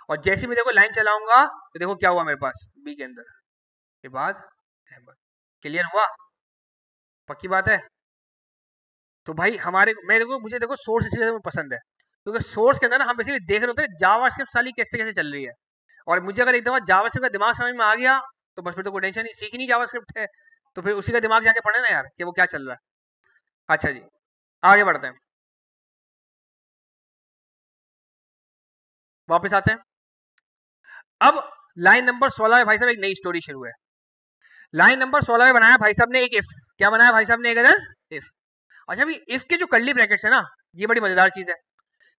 और जैसे मैं देखो लाइन चलाऊंगा तो देखो क्या हुआ मेरे पास बी के अंदर, के बाद अहमद। क्लियर हुआ, पक्की बात है। तो भाई हमारे मेरे को मुझे देखो सोर्स इसी वजह से पसंद है, क्योंकि सोर्स के अंदर ना हम बेसिकली देख रहे होते हैं जावास्क्रिप्ट साली कैसे कैसे चल रही है। और मुझे अगर एक दफा जावास्क्रिप्ट का दिमाग समझ में आ गया तो बस फिर तो कोई टेंशन नहीं, सीखनी जावास्क्रिप्ट है तो फिर उसी का दिमाग जाके पढ़े ना यार कि वो क्या चल रहा है। अच्छा जी आगे बढ़ते हैं, वापस आते हैं। अब लाइन नंबर 16 में भाई साहब एक नई स्टोरी शुरू है। लाइन नंबर 16 में बनाया भाई साहब ने एक इफ। क्या बनाया भाई साहब ने? एक अदर इफ। अच्छा भी इफ के जो कर्ली ब्रैकेट्स है ना, ये बड़ी मजेदार चीज है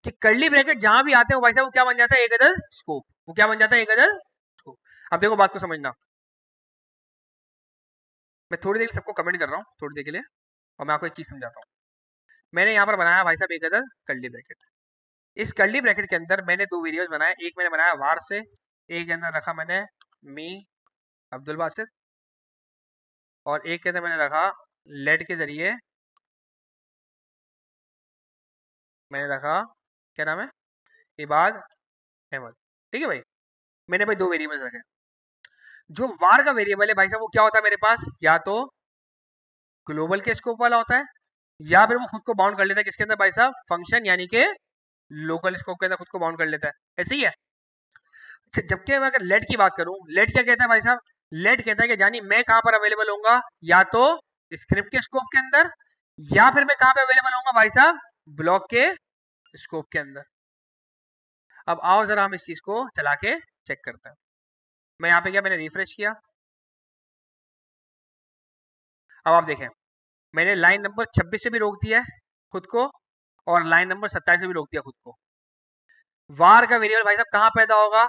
कि कर्ली ब्रैकेट जहां भी आते हैं भाई साहब वो क्या बन जाता है? एक अदर स्कोप। वो क्या बन जाता है? एक अदर स्कोप। अब देखो बात को समझना, मैं थोड़ी देर सबको कमेंट कर रहा हूँ थोड़ी देर के लिए, और मैं आपको एक चीज समझाता हूँ। मैंने यहाँ पर बनाया भाई साहब एक अदर कर्ली ब्रैकेट। इस कर्ली ब्रैकेट के अंदर मैंने दो वेरिएबल्स बनाए। एक मैंने बनाया वार से, एक के अंदर रखा मैंने मी अब्दुल बासित, और एक के अंदर मैंने रखा लेट के जरिए मैंने रखा क्या नाम है? इबाद अहमद। ठीक है भाई, मैंने भाई दो वेरिएबल्स रखे। जो वार का वेरिएबल है भाई साहब वो क्या होता है मेरे पास? या तो ग्लोबल के स्कोप वाला होता है, या फिर वो खुद को बाउंड कर लेता है किसके अंदर भाई साहब? फंक्शन यानी के लोकल स्कोप के अंदर खुद को बाउंड कर लेता है। ऐसे ही है। जबकि मैं अगर लेट की बात करूं, लेट क्या कहता है भाई साहब? लेट कहता है कि जानी मैं कहां पर अवेलेबल होऊंगा? या तो स्क्रिप्ट के स्कोप के अंदर, या फिर मैं कहां पे अवेलेबल होऊंगा भाई साहब? ब्लॉक के स्कोप के अंदर। अब आओ जरा हम इस चीज को चला के चेक करते हैं। मैं यहाँ पे क्या, मैंने रिफ्रेश किया। अब आप देखें, मैंने लाइन नंबर 26 से भी रोक दिया है खुद को, और लाइन नंबर 27 से भी रोक दिया खुद को। वार का वेरिएबल भाई साहब कहाँ पैदा होगा?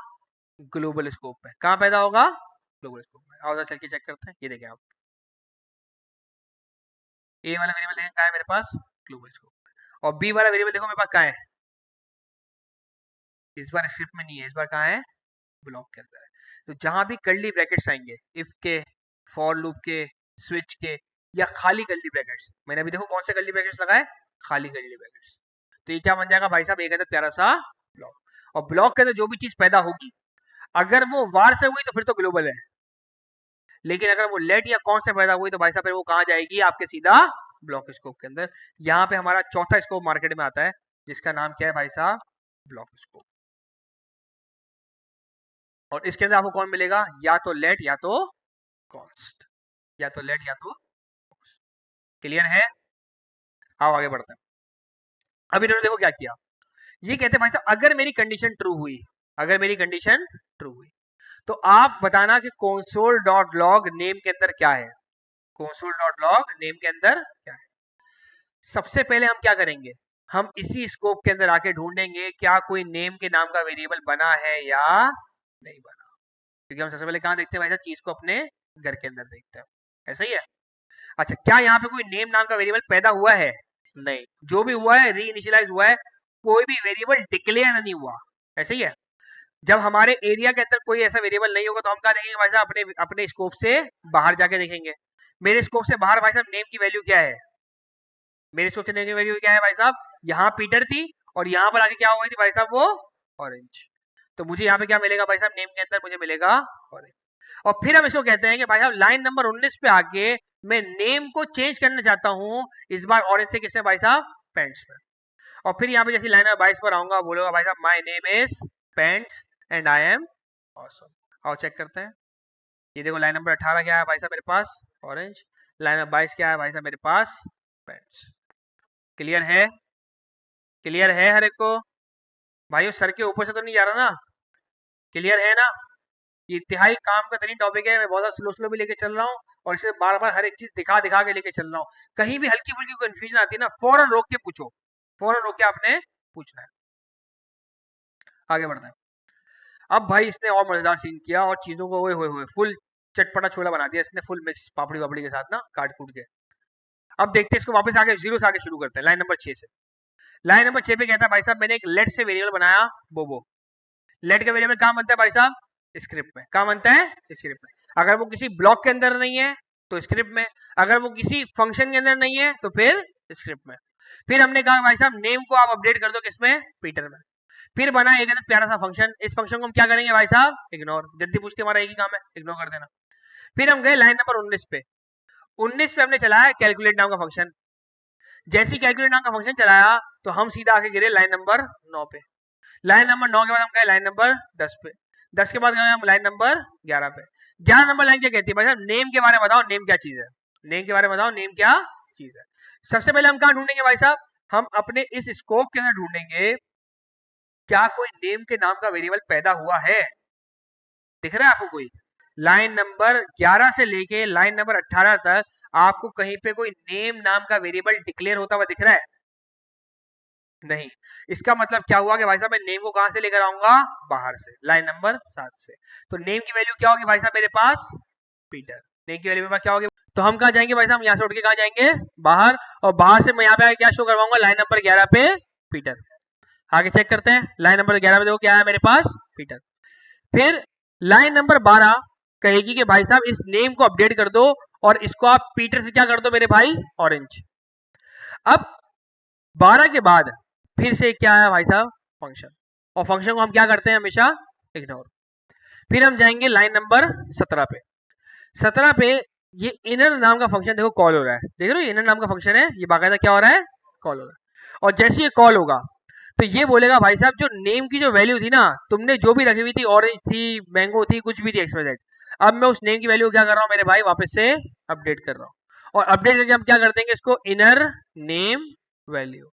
ग्लोबल स्कोप में। कहाँ पैदा होगा? ग्लोबल स्कोप में। आओ जरा चल के चेक करते हैं। ये देखें आप, ए वाला वेरिएबल देखें कहाँ है मेरे पास? Global scope. और बी वाला वेरिएबल देखो मेरे पास कहाँ है? इस बार स्क्रिप्ट में नहीं है, इस बार कहाँ है? ब्लॉक के अंदर है। तो जहां भी कर्ली ब्रैकेट्स आएंगे, इफ के, फॉर लूप के, स्विच के, या खाली कर्ली ब्रैकेट्स, मैंने अभी देखो कौन से कर्ली ब्रैकेट्स लगाए? खाली कर्ली ब्रैकेट्स। तो ये क्या बन जाएगा भाई साहब? एक अंदर प्यारा सा ब्लॉक। और ब्लॉक के अंदर जो भी चीज पैदा होगी, अगर वो वार से हुई तो फिर तो ग्लोबल है, लेकिन अगर वो लेट या कौन से पैदा हुई तो भाई साहब फिर वो कहाँ जाएगी? आपके सीधा ब्लॉक स्कोप के अंदर। यहाँ पे हमारा चौथा स्कोप मार्केट में आता है, जिसका नाम क्या है भाई साहब? Block scope. और इसके अंदर आपको कौन मिलेगा? या तो लेट या तो कॉन्स्ट, या तो लेट या तो। क्लियर है? आओ आगे बढ़ते हैं। अब इन्होंने देखो क्या किया। ये कहते हैं भाई साहब अगर मेरी कंडीशन ट्रू हुई, अगर मेरी कंडीशन ट्रू हुई, तो आप बताना कि console डॉट लॉग नेम के अंदर क्या है? console डॉट लॉग नेम के अंदर क्या है? सबसे पहले हम क्या करेंगे? हम इसी स्कोप के अंदर आके ढूंढेंगे क्या कोई नेम के नाम का वेरिएबल बना है या नहीं बना। क्योंकि हम सबसे पहले कहाँ देखते हैं भाई साहब? चीज को अपने घर के अंदर देखते हैं। ऐसा ही है। अच्छा, क्या यहाँ पे कोई नेम नाम का वेरिएबल पैदा हुआ है? नहीं। जो भी हुआ है री इनिशियलाइज हुआ है, कोई भी वेरिएबल डिक्लेयर नहीं हुआ। ऐसे ही है। जब हमारे एरिया के अंदर कोई ऐसा वेरिएबल नहीं होगा तो हम क्या देखेंगे भाई साहब? अपने अपने स्कोप से बाहर जाके देखेंगे। मेरे स्कोप से बाहर भाई साहब नेम की वैल्यू क्या है? मेरे स्कोप से नेम की वैल्यू क्या है भाई साहब? यहाँ पीटर थी, और यहाँ पर आके क्या हो गई थी भाई साहब? वो ऑरेंज। तो मुझे यहाँ पे क्या मिलेगा भाई साहब? नेम के अंदर मुझे मिलेगा ऑरेंज। और फिर हम इसको कहते हैं कि भाई साहब लाइन नंबर 19 पे आके मैं नेम को चेंज करना चाहता हूँ, इस बार ऑरेंज से किससे भाई साहब? पेंट्स में। और फिर यहाँ पे जैसे लाइन नंबर 22 पर आऊंगा, बोलूंगा भाई साहब my name is paints and I am awesome. आओ चेक करते हैं। ये देखो लाइन नंबर 18 क्या है भाई साहब मेरे पास? ऑरेंज। लाइन नंबर 22 क्या है भाई साहब मेरे पास? पेंट्स। क्लियर है? क्लियर है हर एक को? भाइयों सर के ऊपर से तो नहीं जा रहा ना? क्लियर है ना? ये इंतहाई काम का तरीन टॉपिक है। मैं बहुत स्लो स्लो भी लेके चल रहा हूँ, और इसे बार बार हर एक चीज दिखा दिखा के लेके चल रहा हूँ। कहीं भी हल्की फुल्की कंफ्यूजन आती है ना, फौरन रोक के पूछो, फौरन रोक के आपने पूछना है। आगे बढ़ते हैं। अब भाई इसने और मजेदार सीन किया और चीजों को हुए फुल चटपटा छोला बना दिया इसने, फुल मिक्स पापड़ी वापड़ी के साथ ना, काट कूट के। अब देखते हैं इसको वापस आगे जीरो से आगे शुरू करते हैं, लाइन नंबर 6 से। लाइन नंबर 6 पे कहता है भाई साहब मैंने एक लेट से वेरिएबल बनाया बोबो। लेट का वेरिएबल कहाँ बनता है भाई साहब? स्क्रिप्ट में। कहाँ बनता है? स्क्रिप्ट में। अगर वो किसी ब्लॉक के अंदर नहीं है तो स्क्रिप्ट में, अगर वो किसी फंक्शन के अंदर नहीं है तो फिर स्क्रिप्ट में। फिर हमने कहा भाई साहब नेम को आप अपडेट कर दो किसमें? पीटर में। फिर बना एक प्यारा सा फंक्शन। इस फंक्शन को हम क्या करेंगे भाई साहब? इग्नोर। जल्दी पूछते हमारा एक ही काम है, इग्नोर कर देना। फिर हम गए लाइन नंबर 19 पे। 19 पे हमने चलाया कैलकुलेट नाम का फंक्शन। जैसे कैलकुलेट नाम का फंक्शन चलाया तो हम सीधा आके गिरे लाइन नंबर 9 पे। लाइन नंबर 9 के बाद हम गए लाइन नंबर 10 पे। 10 के बाद गए हम लाइन नंबर 11 पे। 11 नंबर लाइन क्या कहती है भाई साहब? नेम के बारे में बताओ, नेम क्या चीज है? नेम के बारे में बताओ, नेम क्या चीज है? सबसे पहले हम कहाँ ढूंढेंगे भाई साहब? हम अपने इस स्कोप के अंदर ढूंढेंगे क्या कोई नेम के नाम का वेरिएबल पैदा हुआ है। दिख रहा है आपको कोई? लाइन नंबर 11 से लेके लाइन नंबर 18 तक आपको कहीं पे कोई नेम नाम का वेरिएबल डिक्लेयर होता हुआ दिख रहा है? नहीं। इसका मतलब क्या हुआ कि भाई साहब मैं नेम को कहां से लेकर आऊंगा? बाहर से, लाइन नंबर 7 से। तो नेम की वैल्यू क्या होगी भाई साहब मेरे पास? पीटर। नेम की वैल्यू मेरे पास क्या होगी? तो हम कहाँ जाएंगे भाई साहब? यहाँ से उठ के कहाँ जाएंगे? बाहर। और बाहर से मैं यहाँ पे क्या शो करवाऊंगा? लाइन नंबर 11 पे पीटर। आगे चेक करते हैं। लाइन नंबर 11 में देखो क्या है मेरे पास? पीटर। फिर लाइन नंबर 12 कहेगी कि भाई साहब इस नेम को अपडेट कर दो और इसको आप पीटर से क्या कर दो मेरे भाई? ऑरेंज। अब 12 के बाद फिर से क्या है भाई साहब? फंक्शन। और फंक्शन को हम क्या करते हैं? हमेशा इग्नोर। फिर हम जाएंगे लाइन नंबर 17 पे। 17 पे ये इनर नाम का फंक्शन देखो कॉल हो रहा है। देख रहे हो, इनर नाम का फंक्शन है, ये बाकायदा क्या हो रहा है? कॉल हो रहा है। और जैसे ये कॉल होगा तो ये बोलेगा भाई साहब जो नेम की जो वैल्यू थी ना, तुमने जो भी रखी हुई थी, ऑरेंज थी, मैंगो थी, कुछ भी थी XYZ, अब मैं उस नेम की वैल्यू क्या कर रहा हूँ मेरे भाई? वापस से अपडेट कर रहा हूँ। और अपडेट करके हम क्या कर देंगे इसको? Inner name value.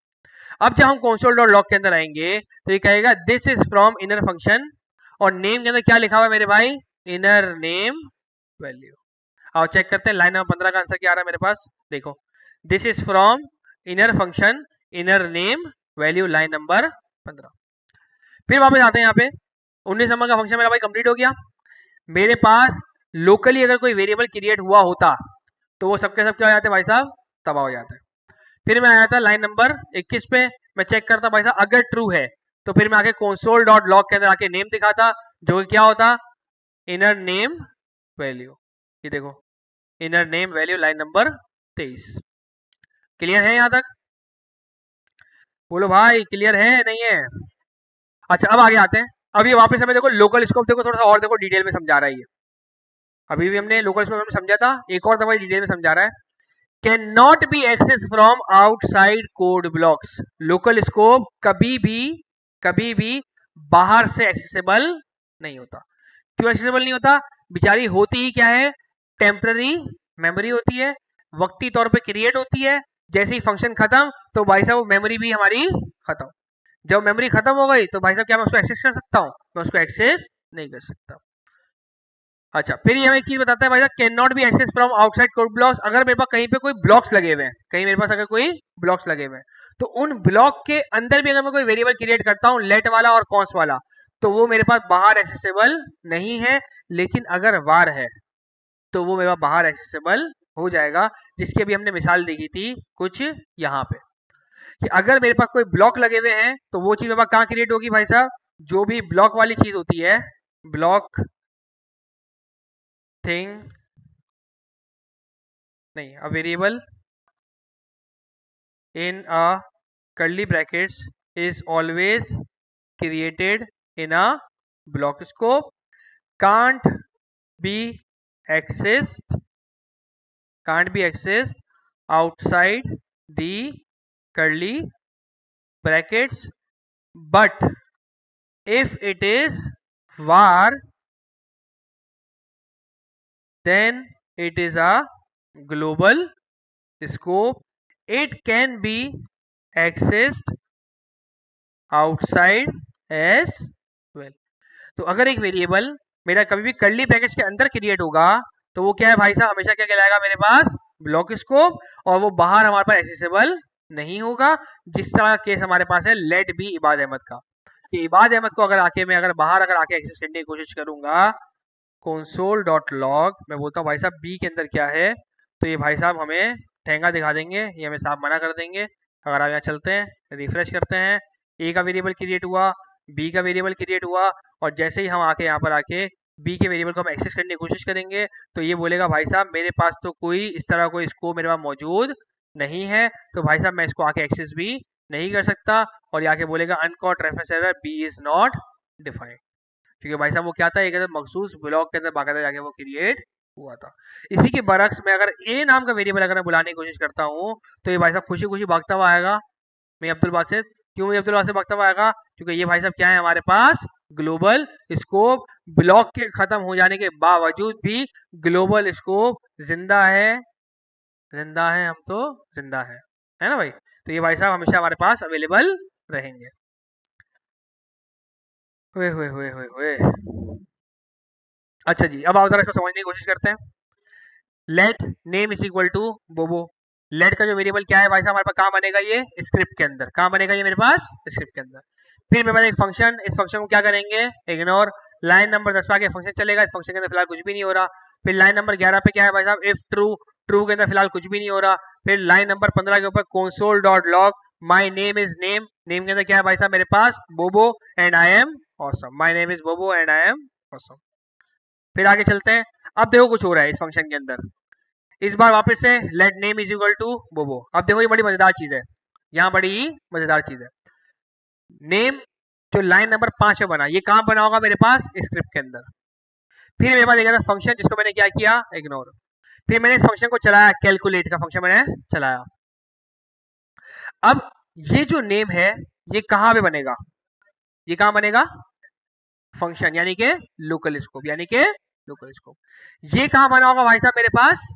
अब जब हम console डॉट लॉग के अंदर आएंगे तो ये कहेगा this is from inner function, और नेम के अंदर क्या लिखा हुआ है मेरे भाई? Inner name value. आओ चेक करते हैं लाइन नंबर 15 का आंसर क्या आ रहा है मेरे पास। देखो, this is from inner function inner name value, line number 15। फिर वापस आते हैं यहाँ पे। 19 नंबर का फंक्शन मेरा भाई कंप्लीट हो गया। मेरे पास लोकली अगर कोई वेरिएबल क्रिएट हुआ होता तो वो सबके सब क्या हो जाते भाई साहब? तबाह हो जाते। फिर मैं आया था लाइन नंबर 21 पे। मैं चेक करता भाई साहब अगर ट्रू है तो फिर मैं आके console डॉट लॉग के अंदर आके नेम दिखाता, जो कि क्या होता? Inner name value. ये देखो, inner name value, line number 23। Clear है यहाँ तक? बोलो भाई, क्लियर है नहीं है? अच्छा, अब आगे आते हैं। अब ये वापस हमें देखो लोकल स्कोप, देखो थोड़ा सा और देखो डिटेल में समझा रहा है ये। अभी भी हमने लोकल स्कोप में समझा था, एक और दफा डिटेल में समझा रहा है। Can not be access from outside code blocks. Local scope कभी भी बाहर से एक्सेसिबल नहीं होता। क्यों एक्सेसिबल नहीं होता? बेचारी होती ही क्या है? टेम्पररी मेमोरी होती है, वक्ती तौर पे क्रिएट होती है। जैसे ही फंक्शन खत्म तो भाई साहब वो मेमोरी भी हमारी खत्म। जब मेमोरी खत्म हो गई तो भाई साहब क्या मैं उसको एक्सेस कर सकता हूँ? मैं उसको एक्सेस नहीं कर सकता। अच्छा, फिर ये हमें एक चीज बताता है भाई साहब, can not be access from outside code blocks. अगर मेरे पास कहीं पे कोई ब्लॉक्स लगे हुए हैं, कहीं मेरे पास अगर कोई ब्लॉक्स लगे हुए हैं, तो उन ब्लॉक के अंदर भी अगर मैं कोई वेरिएबल क्रिएट करता हूँ, लेट वाला और कॉन्स वाला, तो वो मेरे पास बाहर एक्सेसिबल नहीं है। लेकिन अगर वार है तो वो मेरे पास बाहर एक्सेसिबल हो जाएगा, जिसकी अभी हमने मिसाल देखी थी कुछ यहाँ पे, कि अगर मेरे पास कोई ब्लॉक लगे हुए हैं तो वो चीज मेरे पास कहाँ क्रिएट होगी भाई साहब? जो भी ब्लॉक वाली चीज होती है, ब्लॉक थिंग नहीं, a variable in a curly brackets is always created in a block scope, can't be accessed outside the curly brackets, but if it is var then it is a global scope, it can be accessed outside as well। तो अगर एक variable मेरा कभी भी curly brackets के अंदर create होगा तो वो क्या है भाई साहब? हमेशा क्या कहलाएगा मेरे पास? Block scope. और वो बाहर हमारे पास एक्सेसिबल नहीं होगा। जिस तरह का केस हमारे पास है लेट बी इबाद अहमद का, कि इबाद अहमद को अगर आके मैं अगर बाहर अगर आके एक्सेस करने की कोशिश करूंगा console डॉट लॉग, मैं बोलता हूँ भाई साहब बी के अंदर क्या है, तो ये भाई साहब हमें ठेंगा दिखा देंगे, ये हमें साफ मना कर देंगे। अगर आप यहाँ चलते हैं, रिफ्रेश करते हैं, ए का वेरिएबल क्रिएट हुआ, बी का वेरिएबल क्रिएट हुआ, और जैसे ही हम आके यहाँ पर आके बी के वेरिएबल को हम एक्सेस करने की कोशिश करेंगे तो ये बोलेगा भाई साहब मेरे पास तो कोई इस तरह कोई स्कोप मेरे पास मौजूद नहीं है, तो भाई साहब मैं इसको आके एक्सेस भी नहीं कर सकता। और ये आके बोलेगा uncaught reference error, B is not defined, क्योंकि भाई साहब वो क्या था? एक मखसूस ब्लॉक के अंदर बाकायदा जाके वो क्रिएट हुआ था। इसी के बरक्स में अगर ए नाम का वेरिएबल अगर मैं बुलाने की कोशिश करता हूँ तो ये भाई साहब खुशी खुशी भागता हुआ आएगा। मैं अब्दुल बासित, क्यों ये अब्दुल बासित भागता हुआ आएगा? क्योंकि ये भाई साहब क्या है हमारे पास? Global scope. ब्लॉक के खत्म हो जाने के बावजूद भी ग्लोबल स्कोप जिंदा है, हम तो जिंदा है ना भाई? तो ये भाई साहब हमेशा हमारे पास अवेलेबल रहेंगे। हुए हुए हुए हुए हुए अच्छा जी, अब आओ जरा इसको समझने की कोशिश करते हैं। Let name is equal to Bobo. Let का जो वेरिएबल क्या है भाई साहब हमारे पास, कहाँ बनेगा ये, स्क्रिप्ट के अंदर। कहाँ बनेगा ये मेरे पास, स्क्रिप्ट के अंदर। फिर मेरे पास एक फंक्शन, इस फंक्शन को क्या करेंगे, इग्नोर। लाइन नंबर 10 पे आगे फंक्शन चलेगा, इस फंक्शन के अंदर फिलहाल कुछ भी नहीं हो रहा। फिर लाइन नंबर 11 पे क्या है भाई साहब, इफ ट्रू। ट्रू के अंदर फिलहाल कुछ भी नहीं हो रहा। फिर लाइन नंबर 15 के ऊपर console dot log my name is name. Name के अंदर क्या है भाई साहब मेरे पास, बोबो and I am awesome. My name is बोबो एंड आई एम ऑसम। फिर आगे चलते हैं। अब देखो कुछ हो रहा है इस फंक्शन के अंदर। इस बार वापस से let name is equal to Bobo. अब देखो ये बड़ी मजेदार चीज है, यहाँ बड़ी मजेदार चीज है। नेम जो लाइन नंबर 5 में बना, ये कहाँ बना होगा मेरे पास, स्क्रिप्ट के अंदर। फिर मेरे पास एक फंक्शन जिसको मैंने क्या किया, इग्नोर। फिर मैंने इस फंक्शन को चलाया, कैलकुलेट का फंक्शन मैंने चलाया। अब ये जो नेम है ये कहाँ पे बनेगा, ये कहाँ बनेगा, फंक्शन यानी कि लोकल स्कोप, यानी कि लोकल स्कोप। ये कहाँ बना होगा भाई साहब मेरे पास,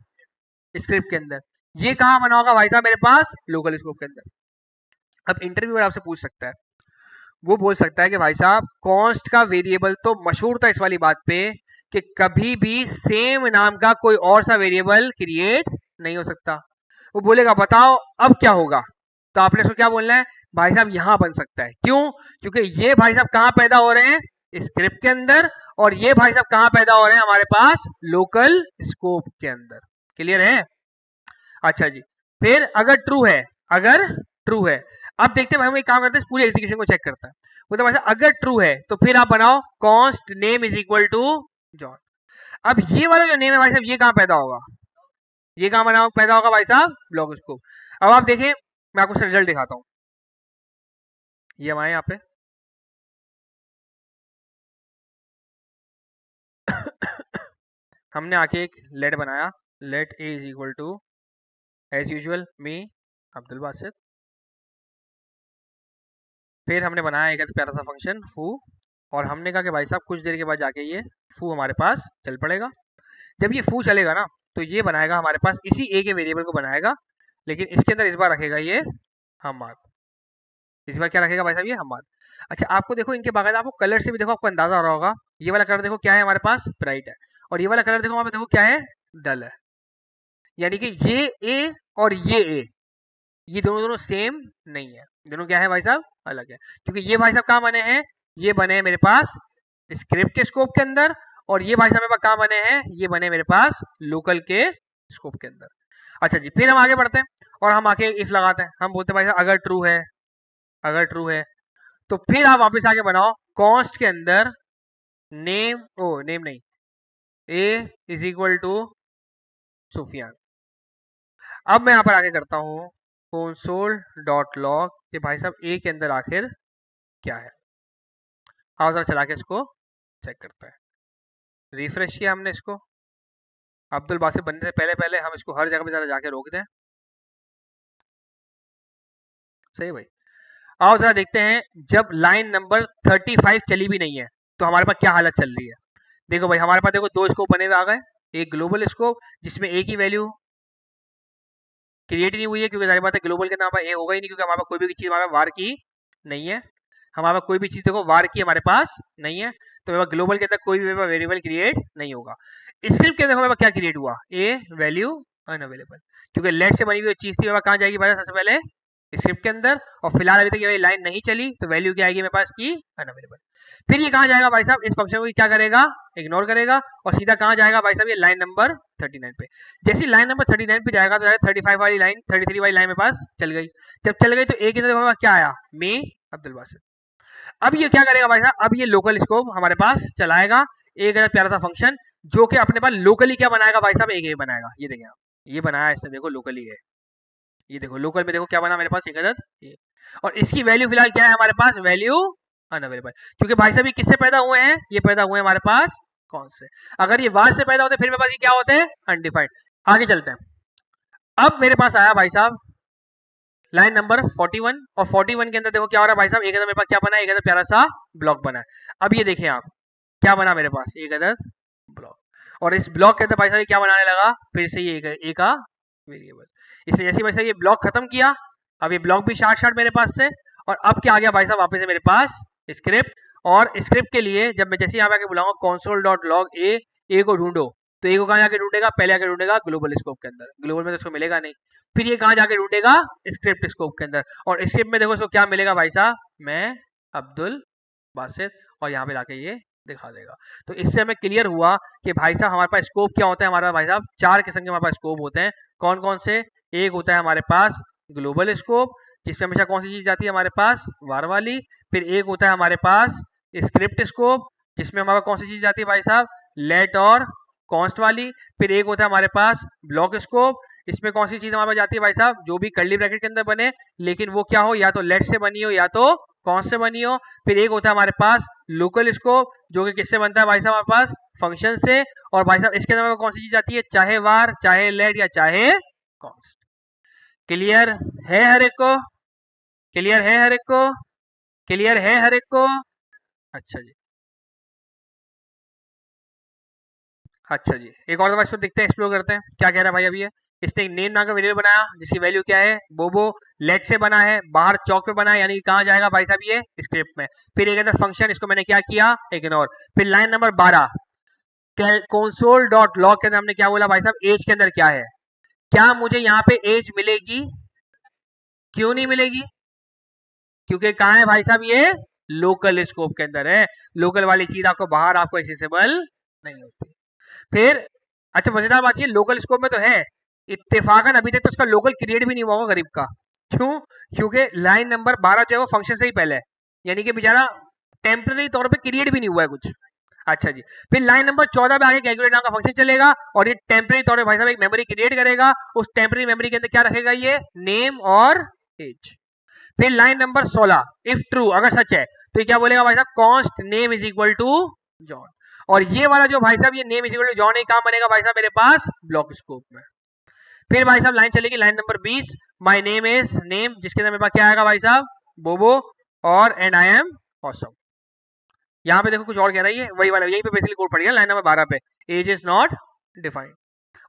स्क्रिप्ट के अंदर। ये कहाँ बना होगा भाई साहब मेरे पास, लोकल स्कोप के अंदर। अब इंटरव्यूअर आपसे पूछ सकता है, वो बोल सकता है कि भाई साहब कॉन्स्ट का वेरिएबल तो मशहूर था इस वाली बात पे कि कभी भी सेम नाम का कोई और सा वेरिएबल क्रिएट नहीं हो सकता। वो बोलेगा बताओ अब क्या होगा, तो आपने उसको क्या बोलना है, भाई साहब यहां बन सकता है। क्यों, क्योंकि ये भाई साहब कहां पैदा हो रहे हैं, स्क्रिप्ट के अंदर, और ये भाई साहब कहां पैदा हो रहे हैं हमारे पास, लोकल स्कोप के अंदर। क्लियर है। अच्छा जी, फिर अगर ट्रू है, अगर ट्रू है, अब देखते हैं भाई हम एक काम करते हैं, पूरे एग्जीक्यूशन को चेक करता है। वो तो भाई अगर ट्रू है तो फिर आप बनाओ const name is equal to John. अब ये वाला जो नेम है भाई साहब ये कहां पैदा होगा, ये कहां बना पैदा होगा भाई साहब, ब्लॉक स्कोप। अब आप देखिए मैं आपको रिजल्ट दिखाता हूँ। ये हमारे यहाँ पे हमने आके एक लेट बनाया, let A is equal to as usual me Abdul Basit. फिर हमने बनाया एक प्यारा सा फंक्शन फू, और हमने कहा कि भाई साहब कुछ देर के बाद जाके ये फू हमारे पास चल पड़ेगा। जब ये फू चलेगा ना तो ये बनाएगा हमारे पास इसी ए के वेरिएबल को बनाएगा, लेकिन इसके अंदर इस बार रखेगा ये हमाद। इस बार क्या रखेगा भाई साहब, ये हमाद। अच्छा आपको देखो इनके बाकायदा आपको कलर से भी देखो आपको अंदाजा हो रहा होगा। ये वाला कलर देखो क्या है हमारे पास, ब्राइट है, और ये वाला कलर देखो हमारे देखो क्या है, डल है। यानी कि ये ए और ये दोनों दोनों सेम नहीं है, दोनों क्या है भाई साहब, अलग है। क्योंकि ये भाई साहब कहाँ बने हैं, ये बने हैं मेरे पास स्क्रिप्ट के स्कोप के अंदर, और ये भाई साहब मेरे पास कहाँ बने हैं, ये बने मेरे पास लोकल के स्कोप के अंदर। अच्छा जी, फिर हम आगे बढ़ते हैं और हम आके इफ लगाते हैं। हम बोलते हैं भाई साहब अगर ट्रू है, अगर ट्रू है तो फिर आप वापस आके बनाओ कॉन्स्ट के अंदर नेम, ओ नेम नहीं, ए इज इक्वल टू सुफियान। अब मैं यहाँ पर आगे करता हूँ console डॉट लॉग कि भाई साहब ए के अंदर आखिर क्या है। आओ जरा चला के इसको चेक करते हैं। रिफ्रेश किया हमने इसको, अब्दुल बासित बनने से पहले पहले हम इसको हर जगह पे जरा जाके रोक दें। सही भाई। आओ जरा देखते हैं जब लाइन नंबर 35 चली भी नहीं है तो हमारे पास क्या हालत चल रही है। देखो भाई हमारे पास देखो दो स्कोप बने हुए आ गए, एक ग्लोबल स्कोप जिसमें ए की वैल्यू क्रिएट नहीं हुई है, क्योंकि सारी बात है ग्लोबल के अंदर ए होगा ही नहीं, क्योंकि हमारे पास कोई भी चीज हमारे वार की नहीं है। हमारे पास कोई भी चीज देखो वार की हमारे पास नहीं है, तो मेरे पास ग्लोबल के अंदर कोई भी वेरिएबल क्रिएट नहीं होगा। स्क्रिप्ट के अंदर हमारे पास क्या क्रिएट हुआ, ए वैल्यू अनअवेलेबल, क्योंकि लेट से बनी हुई चीज थी मेरे पास कहाँ जाएगी भाई सबसे पहले, स्क्रिप्ट के अंदर, और फिलहाल अभी तक ये लाइन नहीं चली तो वैल्यू क्या आएगी मेरे पास की, अनअवेलेबल। फिर ये कहाँ जाएगा भाई साहब, इस फंक्शन को क्या करेगा, इग्नोर करेगा, और सीधा कहाँ जाएगा भाई साहब, ये लाइन नंबर 39 पे। जैसी लाइन नंबर 39 पे जाएगा तो 35 वाली लाइन 33 वाली लाइन मेरे पास चल गई। जब चल गई तो एक के अंदर क्या आया, मी अब्दुल बासित। अब ये क्या करेगा भाई साहब, अब ये लोकल स्कोप हमारे पास चलाएगा एक प्यारा सा फंक्शन जो कि अपने पास लोकली क्या बनाएगा भाई साहब, एक बनाएगा। ये देखें आप, ये बनाया इसने देखो लोकली है, ये देखो लोकल में देखो क्या बना मेरे पास, एक अदद ये, और इसकी वैल्यू फिलहाल क्या है हमारे पास, वैल्यू अनअवेलेबल। क्योंकि भाई साहब ये किससे पैदा हुए हैं, ये पैदा हुए हैं हमारे पास कौन से, अगर ये वार से पैदा होते फिर मेरे पास ये क्या होते हैं, अनडिफाइंड। आगे चलते हैं। अब मेरे पास आया भाई साहब लाइन नंबर 41, और 41 के अंदर देखो क्या हो रहा है भाई साहब, एक अदद मेरे पास क्या बना है, एक अदद प्यारा सा ब्लॉक बना है। अब ये देखें आप क्या बना मेरे पास, एक अदद ब्लॉक, और इस ब्लॉक के अंदर भाई साहब क्या बनाने लगा, फिर से ये एक का वेरिएबल। इससे जैसे भाई साहब ये ब्लॉक खत्म किया, अब ये ब्लॉक भी शार्ट शार्ट मेरे पास से, और अब क्या आ गया भाई साहब वापस से मेरे पास स्क्रिप्ट, और स्क्रिप्ट के लिए जब मैं जैसे यहाँ पे आके बुलाऊंगा console डॉट लॉग ए ए को ढूंढो, तो ए को कहाँ जाके ढूंढेगा, पहले आके ढूंढेगा ग्लोबल स्कोप के अंदर, ग्लोबल में तो उसको मिलेगा नहीं। फिर ये कहाँ जाके ढूंढेगा, स्क्रिप्ट स्कोप के अंदर, और स्क्रिप्ट में देखो उसको क्या मिलेगा भाई साहब, मैं अब्दुल बासित, और यहाँ पे जाके ये दिखा देगा। तो इससे हमें क्लियर हुआ कि भाई साहब हमारे पास स्कोप क्या होता है, हमारा भाई साहब 4 किस्म के हमारे पास स्कोप होते हैं। कौन कौन से, एक होता है हमारे पास ग्लोबल स्कोप, जिसमें हमेशा कौन सी चीज आती है हमारे पास, वार वाली। फिर एक होता है हमारे पास स्क्रिप्ट स्कोप, जिसमें हमारे कौन सी चीज आती है भाई साहब, लेट और कॉन्स्ट वाली। फिर एक होता है हमारे पास ब्लॉक स्कोप, इसमें कौन सी चीज हमारे पास जाती है भाई साहब, जो भी कर्ली ब्रैकेट के अंदर बने, लेकिन वो क्या हो, या तो लेट से बनी हो या तो कॉन्स्ट से बनी हो। फिर एक होता है हमारे पास लोकल स्कोप, जो कि किससे बनता है भाई साहब, हमारे पास फंक्शन से। और भाई साहब इसके अंदर कौन सी चीज आती है, चाहे वार, चाहे लेट, या चाहे कॉन्स्ट। क्लियर है हर एक को, क्लियर है हर एक को, क्लियर है हर एक को। अच्छा जी, अच्छा जी, एक और दफा इसको देखते हैं, एक्सप्लोर करते हैं क्या कह रहा है भाई। अभी ये इसने एक नेम नाम का वेरिएबल बनाया, जिसकी वैल्यू क्या है, बोबो। लेट से बना है, बाहर चौक पे बना है, यानी कि कहाँ जाएगा भाई साहब, ये स्क्रिप्ट में। फिर एक अंदर फंक्शन, इसको मैंने क्या किया, इग्नोर। फिर line number 12, console dot log के अंदर हमने क्या बोला भाई साहब, एज के अंदर क्या है, क्या मुझे यहाँ पे एज मिलेगी, क्यों नहीं मिलेगी, क्योंकि कहाँ है भाई साहब, ये लोकल स्कोप के अंदर है। लोकल वाली चीज आपको बाहर आपको एक्सेसिबल नहीं होती। फिर अच्छा मजेदार बात ये, लोकल स्कोप में तो है, इत्तेफाकन अभी तक तो उसका लोकल क्रिएट भी नहीं हुआ होगा गरीब का। क्यों, क्योंकि लाइन नंबर 12 जो है वो फंक्शन से ही पहले है, यानी कि बेचारा टेम्पररी तौर पे क्रिएट भी नहीं हुआ है कुछ। अच्छा जी, फिर लाइन नंबर 14 पे आगे कैलकुलेट नाम का फंक्शन चलेगा, और ये टेम्पररी तौर पे भाई साहब एक मेमोरी क्रिएट करेगा। उस टेम्पररी मेमोरी के अंदर क्या रखेगा, ये नेम और एज। फिर लाइन नंबर 16, इफ ट्रू, अगर सच है तो ये क्या बोलेगा भाई साहब, const name is equal to John. और ये वाला जो भाई साहब ये name is equal to John, एक काम बनेगा भाई साहब मेरे पास ब्लॉक स्कोप में। फिर भाई साहब लाइन चलेगी, line number 20, my name is name, जिसके अंदर मेरे पास क्या आएगा भाई साहब, बोबो, और एंड आई एम ऑसम। यहाँ पे देखो कुछ और कह रहा है, ये वही वाला, यहीं पे बेसिकली कोड पड़ेगा लाइन नंबर 12 पे, एज इज नॉट डिफाइंड।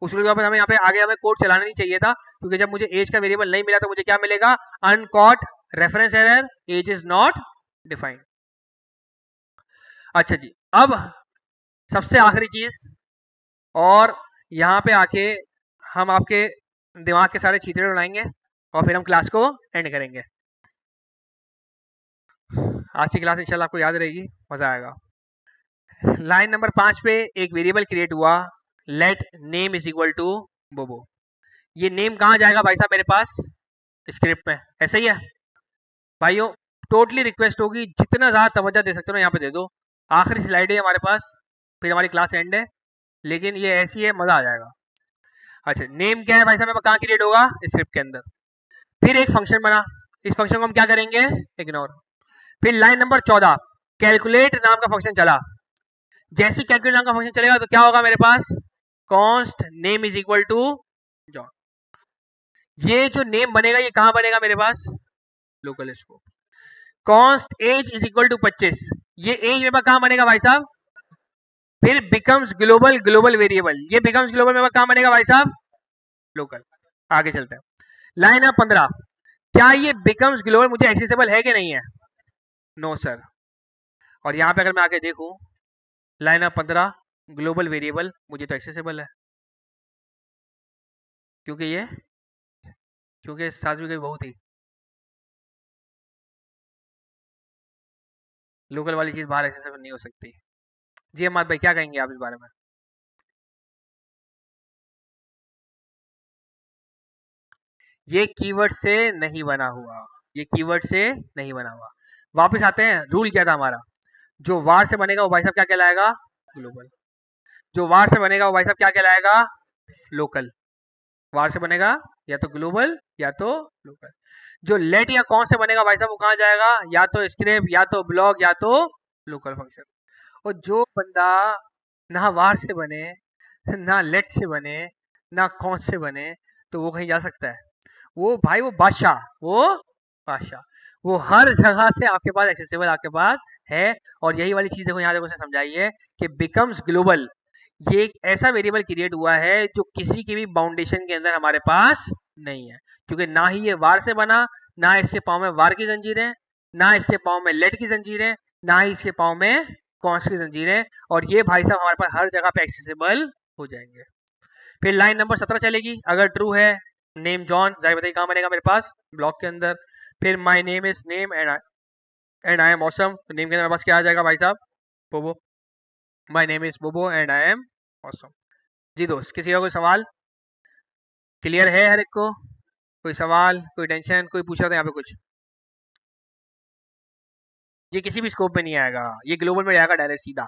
उसके बाद हमें यहाँ पे आगे हमें कोड चलाना नहीं चाहिए था, क्योंकि जब मुझे एज का वेरिएबल नहीं मिला तो मुझे क्या मिलेगा, uncaught reference error, age is not defined. अच्छा जी, अब सबसे आखिरी चीज, और यहाँ पे आके हम आपके दिमाग के सारे चीतरे उड़ाएंगे, और फिर हम क्लास को एंड करेंगे। आज की क्लास इंशाल्लाह आपको याद रहेगी, मजा आएगा। लाइन नंबर 5 पे एक वेरिएबल क्रिएट हुआ, let name is equal to Bobo. ये नेम कहाँ जाएगा भाई साहब, मेरे पास स्क्रिप्ट में, ऐसे ही है भाइयों। टोटली रिक्वेस्ट होगी, जितना ज़्यादा तवज्जो दे सकते हो यहाँ पे दे दो। आखिरी स्लाइड है हमारे पास, फिर हमारी क्लास एंड है, लेकिन ये ऐसी है, मज़ा आ जाएगा। अच्छा, नेम क्या है भाई साहब, कहाँ क्रिएट होगा, स्क्रिप्ट के अंदर। फिर एक फंक्शन बना, इस फंक्शन को हम क्या करेंगे, इग्नोर। फिर लाइन नंबर 14, कैलकुलेट नाम का फंक्शन चला। जैसे कैलकुलेट नाम का फंक्शन चलेगा तो क्या होगा मेरे पास, const name is equal to John. ये जो नेम बनेगा ये कहाँ बनेगा मेरे पास, local scope. Const age is equal to 25, ये एज मेरे पास कहाँ बनेगा भाई साहब, फिर बिकम्स ग्लोबल, ग्लोबल वेरिएबल, ये बिकम्स ग्लोबल मेरे पास कहाँ बनेगा भाई साहब, लोकल। आगे चलते हैं, लाइन नंबर 15, क्या ये बिकम्स ग्लोबल मुझे एक्सेसिबल है कि नहीं है, नो सर। और यहाँ पे अगर मैं आके देखूं, लाइन नंबर 15, ग्लोबल वेरिएबल मुझे तो एक्सेसिबल है, क्योंकि सासवी की बहू थी। लोकल वाली चीज बाहर एक्सेसिबल नहीं हो सकती। जी अहमद भाई क्या कहेंगे आप इस बारे में। ये कीवर्ड से नहीं बना हुआ, ये कीवर्ड से नहीं बना हुआ। वापस आते हैं, रूल क्या था हमारा, जो वार से बनेगा वो भाई साहब क्या कहलाएगा, ग्लोबल। जो वार से बनेगा वो भाई साहब क्या कहलाएगा, लोकल। वार से बनेगा या तो ग्लोबल या तो लोकल। जो लेट या कौन से बनेगा भाई साहब वो कहाँ जाएगा, या तो स्क्रिप्ट, या तो ब्लॉक, या तो लोकल फंक्शन। और जो बंदा ना वार से बने, ना लेट से बने, ना कौन से बने, तो वो कहीं जा सकता है, वो भाई वो बादशाह, वो बादशाह, वो हर जगह से आपके पास एक्सेसिबल आपके पास है। और यही वाली चीज देखो यहाँ देखो उसे समझाई है कि बिकम्स ग्लोबल, ये एक ऐसा वेरिएबल क्रिएट हुआ है जो किसी की भी बाउंडेशन के अंदर हमारे पास नहीं है, क्योंकि ना ही ये वार से बना, ना इसके पाँव में वार की जंजीरें, ना इसके पाँव में लेट की जंजीरें, ना ही इसके पाँव में कॉन्स की जंजीरें, और ये भाई साहब हमारे पास हर जगह पे एक्सेसिबल हो जाएंगे। फिर लाइन नंबर 17 चलेगी, अगर ट्रू है नेम जॉन, जाहिर बताइए कहाँ बनेगा मेरे पास, ब्लॉक के अंदर। फिर my name is name and I am awesome, तो नेम के अंदर मेरे पास क्या आ जाएगा भाई साहब, बोबो। माई नेम इज बोबो एंड आई एम ऑसम। जी दोस्त, किसी का कोई सवाल क्लियर है हर एक को? कोई सवाल, कोई टेंशन, कोई पूछ रहा था यहाँ पे कुछ? ये किसी भी स्कोप में नहीं आएगा, ये ग्लोबल में आएगा डायरेक्ट सीधा,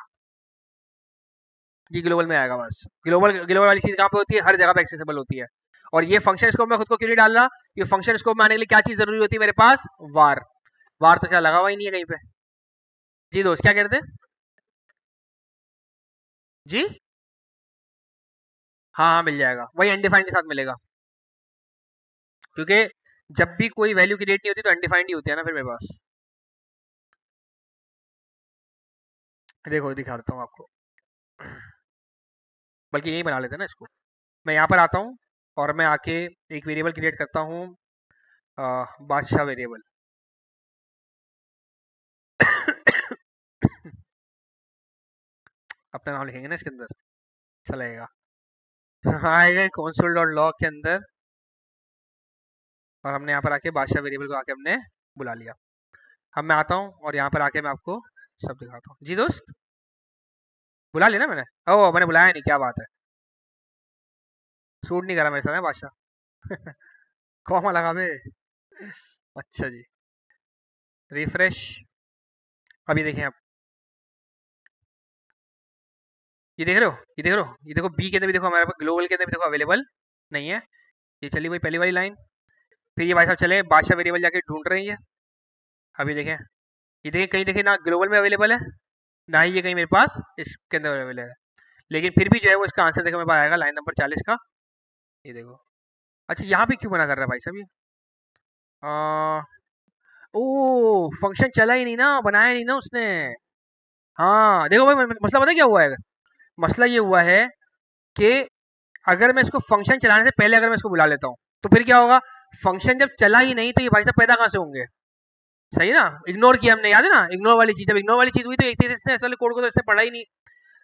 ये ग्लोबल में आएगा बस। ग्लोबल ग्लोबल वाली चीज कहाँ पे होती है, हर जगह पे एक्सेसिबल होती है। और ये फंक्शन स्कोप में खुद को क्यों नहीं डाल रहा, ये फंक्शन स्कोप में आने के लिए क्या चीज जरूरी होती है मेरे पास, वार। वार तो क्या लगा हुआ ही नहीं है कहीं पे। जी दोस्त, क्या कहते हैं? जी हाँ हाँ, मिल जाएगा, वही अनडिफाइंड के साथ मिलेगा, क्योंकि जब भी कोई वैल्यू क्रिएट नहीं होती तो अनडिफाइंड ही होती है ना फिर मेरे पास। देखो दिखाता हूँ आपको, बल्कि यही बना लेते हैं ना इसको। मैं यहाँ पर आता हूँ और मैं आके एक वेरिएबल क्रिएट करता हूँ, बादशाह वेरिएबल। अपना नाम लिखेंगे ना इसके अंदर, चलेगा। आएगा console डॉट लॉग के अंदर, और हमने यहाँ पर आके बादशाह वेरिएबल को आके हमने बुला लिया। अब मैं आता हूँ और यहाँ पर आके मैं आपको सब दिखाता हूँ। जी दोस्त, बुला लिया ना मैंने? ओ मैंने बुलाया नहीं, क्या बात है, सूट नहीं करा मेरे साथ है बादशाह। कौन लगा बे? अच्छा जी, रिफ्रेश। अभी देखें आप, ये देख रहे हो, ये देख रहे हो, ये देखो बी के अंदर भी देखो, हमारे पास ग्लोबल के अंदर भी देखो अवेलेबल नहीं है। ये चली वही पहली वाली लाइन। फिर ये भाई साहब चले बादशाह वेरिएबल जाके ढूंढ रही है। अभी देखें, ये देखें कहीं देखें ना ग्लोबल में अवेलेबल है, ना ही ये कहीं मेरे पास इसके अंदर अवेलेबल है। लेकिन फिर भी जो है वो इसका आंसर देखो मेरे पास आएगा लाइन नंबर 40 का। ये देखो, अच्छा यहाँ पे क्यों मना कर रहा है भाई साहब ये? आ, ओ फंक्शन चला ही नहीं ना, बनाया नहीं ना उसने। हाँ देखो भाई, मसला पता है क्या हुआ है? मसला ये हुआ है कि अगर मैं इसको फंक्शन चलाने से पहले अगर मैं इसको बुला लेता हूँ तो फिर क्या होगा, फंक्शन जब चला ही नहीं तो ये भाई साहब पैदा कहाँ से होंगे? सही ना, इग्नोर किया हमने, याद है ना इग्नोर वाली चीज, जब इग्नोर वाली चीज हुई तो एक चीज इसने ऐसे वाले कोड को तो इसने पढ़ा ही नहीं।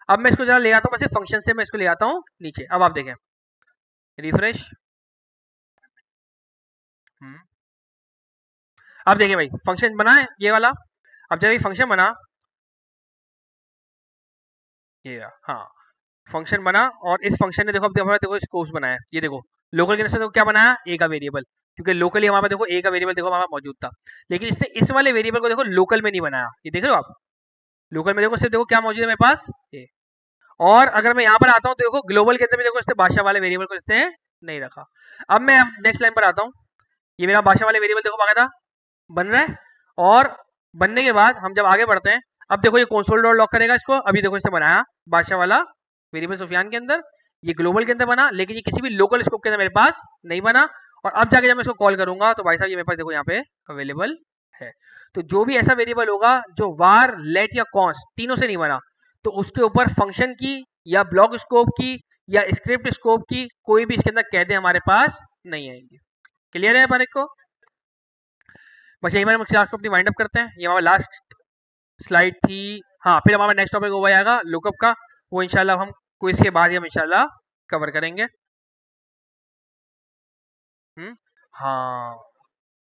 अब मैं इसको जरा ले आता हूँ, बस फंक्शन से मैं इसको ले आता हूँ नीचे। अब आप देखें, रिफ्रेश। अब देखिए भाई, फंक्शन बना है ये वाला। अब जब ये फंक्शन बना, ये रहा, हाँ फंक्शन बना, और इस फंक्शन ने देखो, अब देखो स्कोप्स बनाया, ये देखो लोकल के अंदर देखो क्या बनाया, ए का वेरिएबल, क्योंकि लोकली हमारे पास देखो ए का वेरिएबल देखो हमारा मौजूद था। लेकिन इसने इस वाले वेरिएबल को देखो लोकल में नहीं बनाया, ये देख रहे हो आप, लोकल में देखो सिर्फ देखो क्या मौजूद है मेरे पास, ए। और अगर मैं यहाँ पर आता हूँ तो देखो ग्लोबल के अंदर भी देखो इसने बादशाह वाले वेरिएबल को इसने नहीं रखा। अब मैं नेक्स्ट लाइन पर आता हूँ, ये मेरा बादशाह वाले वेरिएबल देखो बाकायदा बन रहा है। और बनने के बाद हम जब आगे बढ़ते हैं, अब देखो ये कंसोल डॉट लॉक करेगा इसको, अभी देखो इसने बनाया बादशाह वाला वेरिएबल सुफियान के अंदर, ये ग्लोबल के अंदर बना, लेकिन ये किसी भी लोकल स्कोप के अंदर मेरे पास नहीं बना। और अब जाके जब मैं इसको कॉल करूंगा तो भाई साहब ये मेरे पास देखो यहाँ पे अवेलेबल है। तो जो भी ऐसा वेरिएबल होगा जो वार, लेट या कॉन्स तीनों से नहीं बना, तो उसके ऊपर फंक्शन की या ब्लॉक स्कोप की या स्क्रिप्ट स्कोप की कोई भी इसके अंदर कह दे हमारे पास नहीं आएंगे। क्लियर है हमारे को? बस यही बार हम क्लास को अपनी वाइंड अप करते हैं, ये हमारा लास्ट स्लाइड थी। हाँ फिर हमारा नेक्स्ट टॉपिक वो आएगा लुकअप का, वो इंशाल्लाह हम क्विज के बाद ही हम इंशाल्लाह कवर करेंगे। हाँ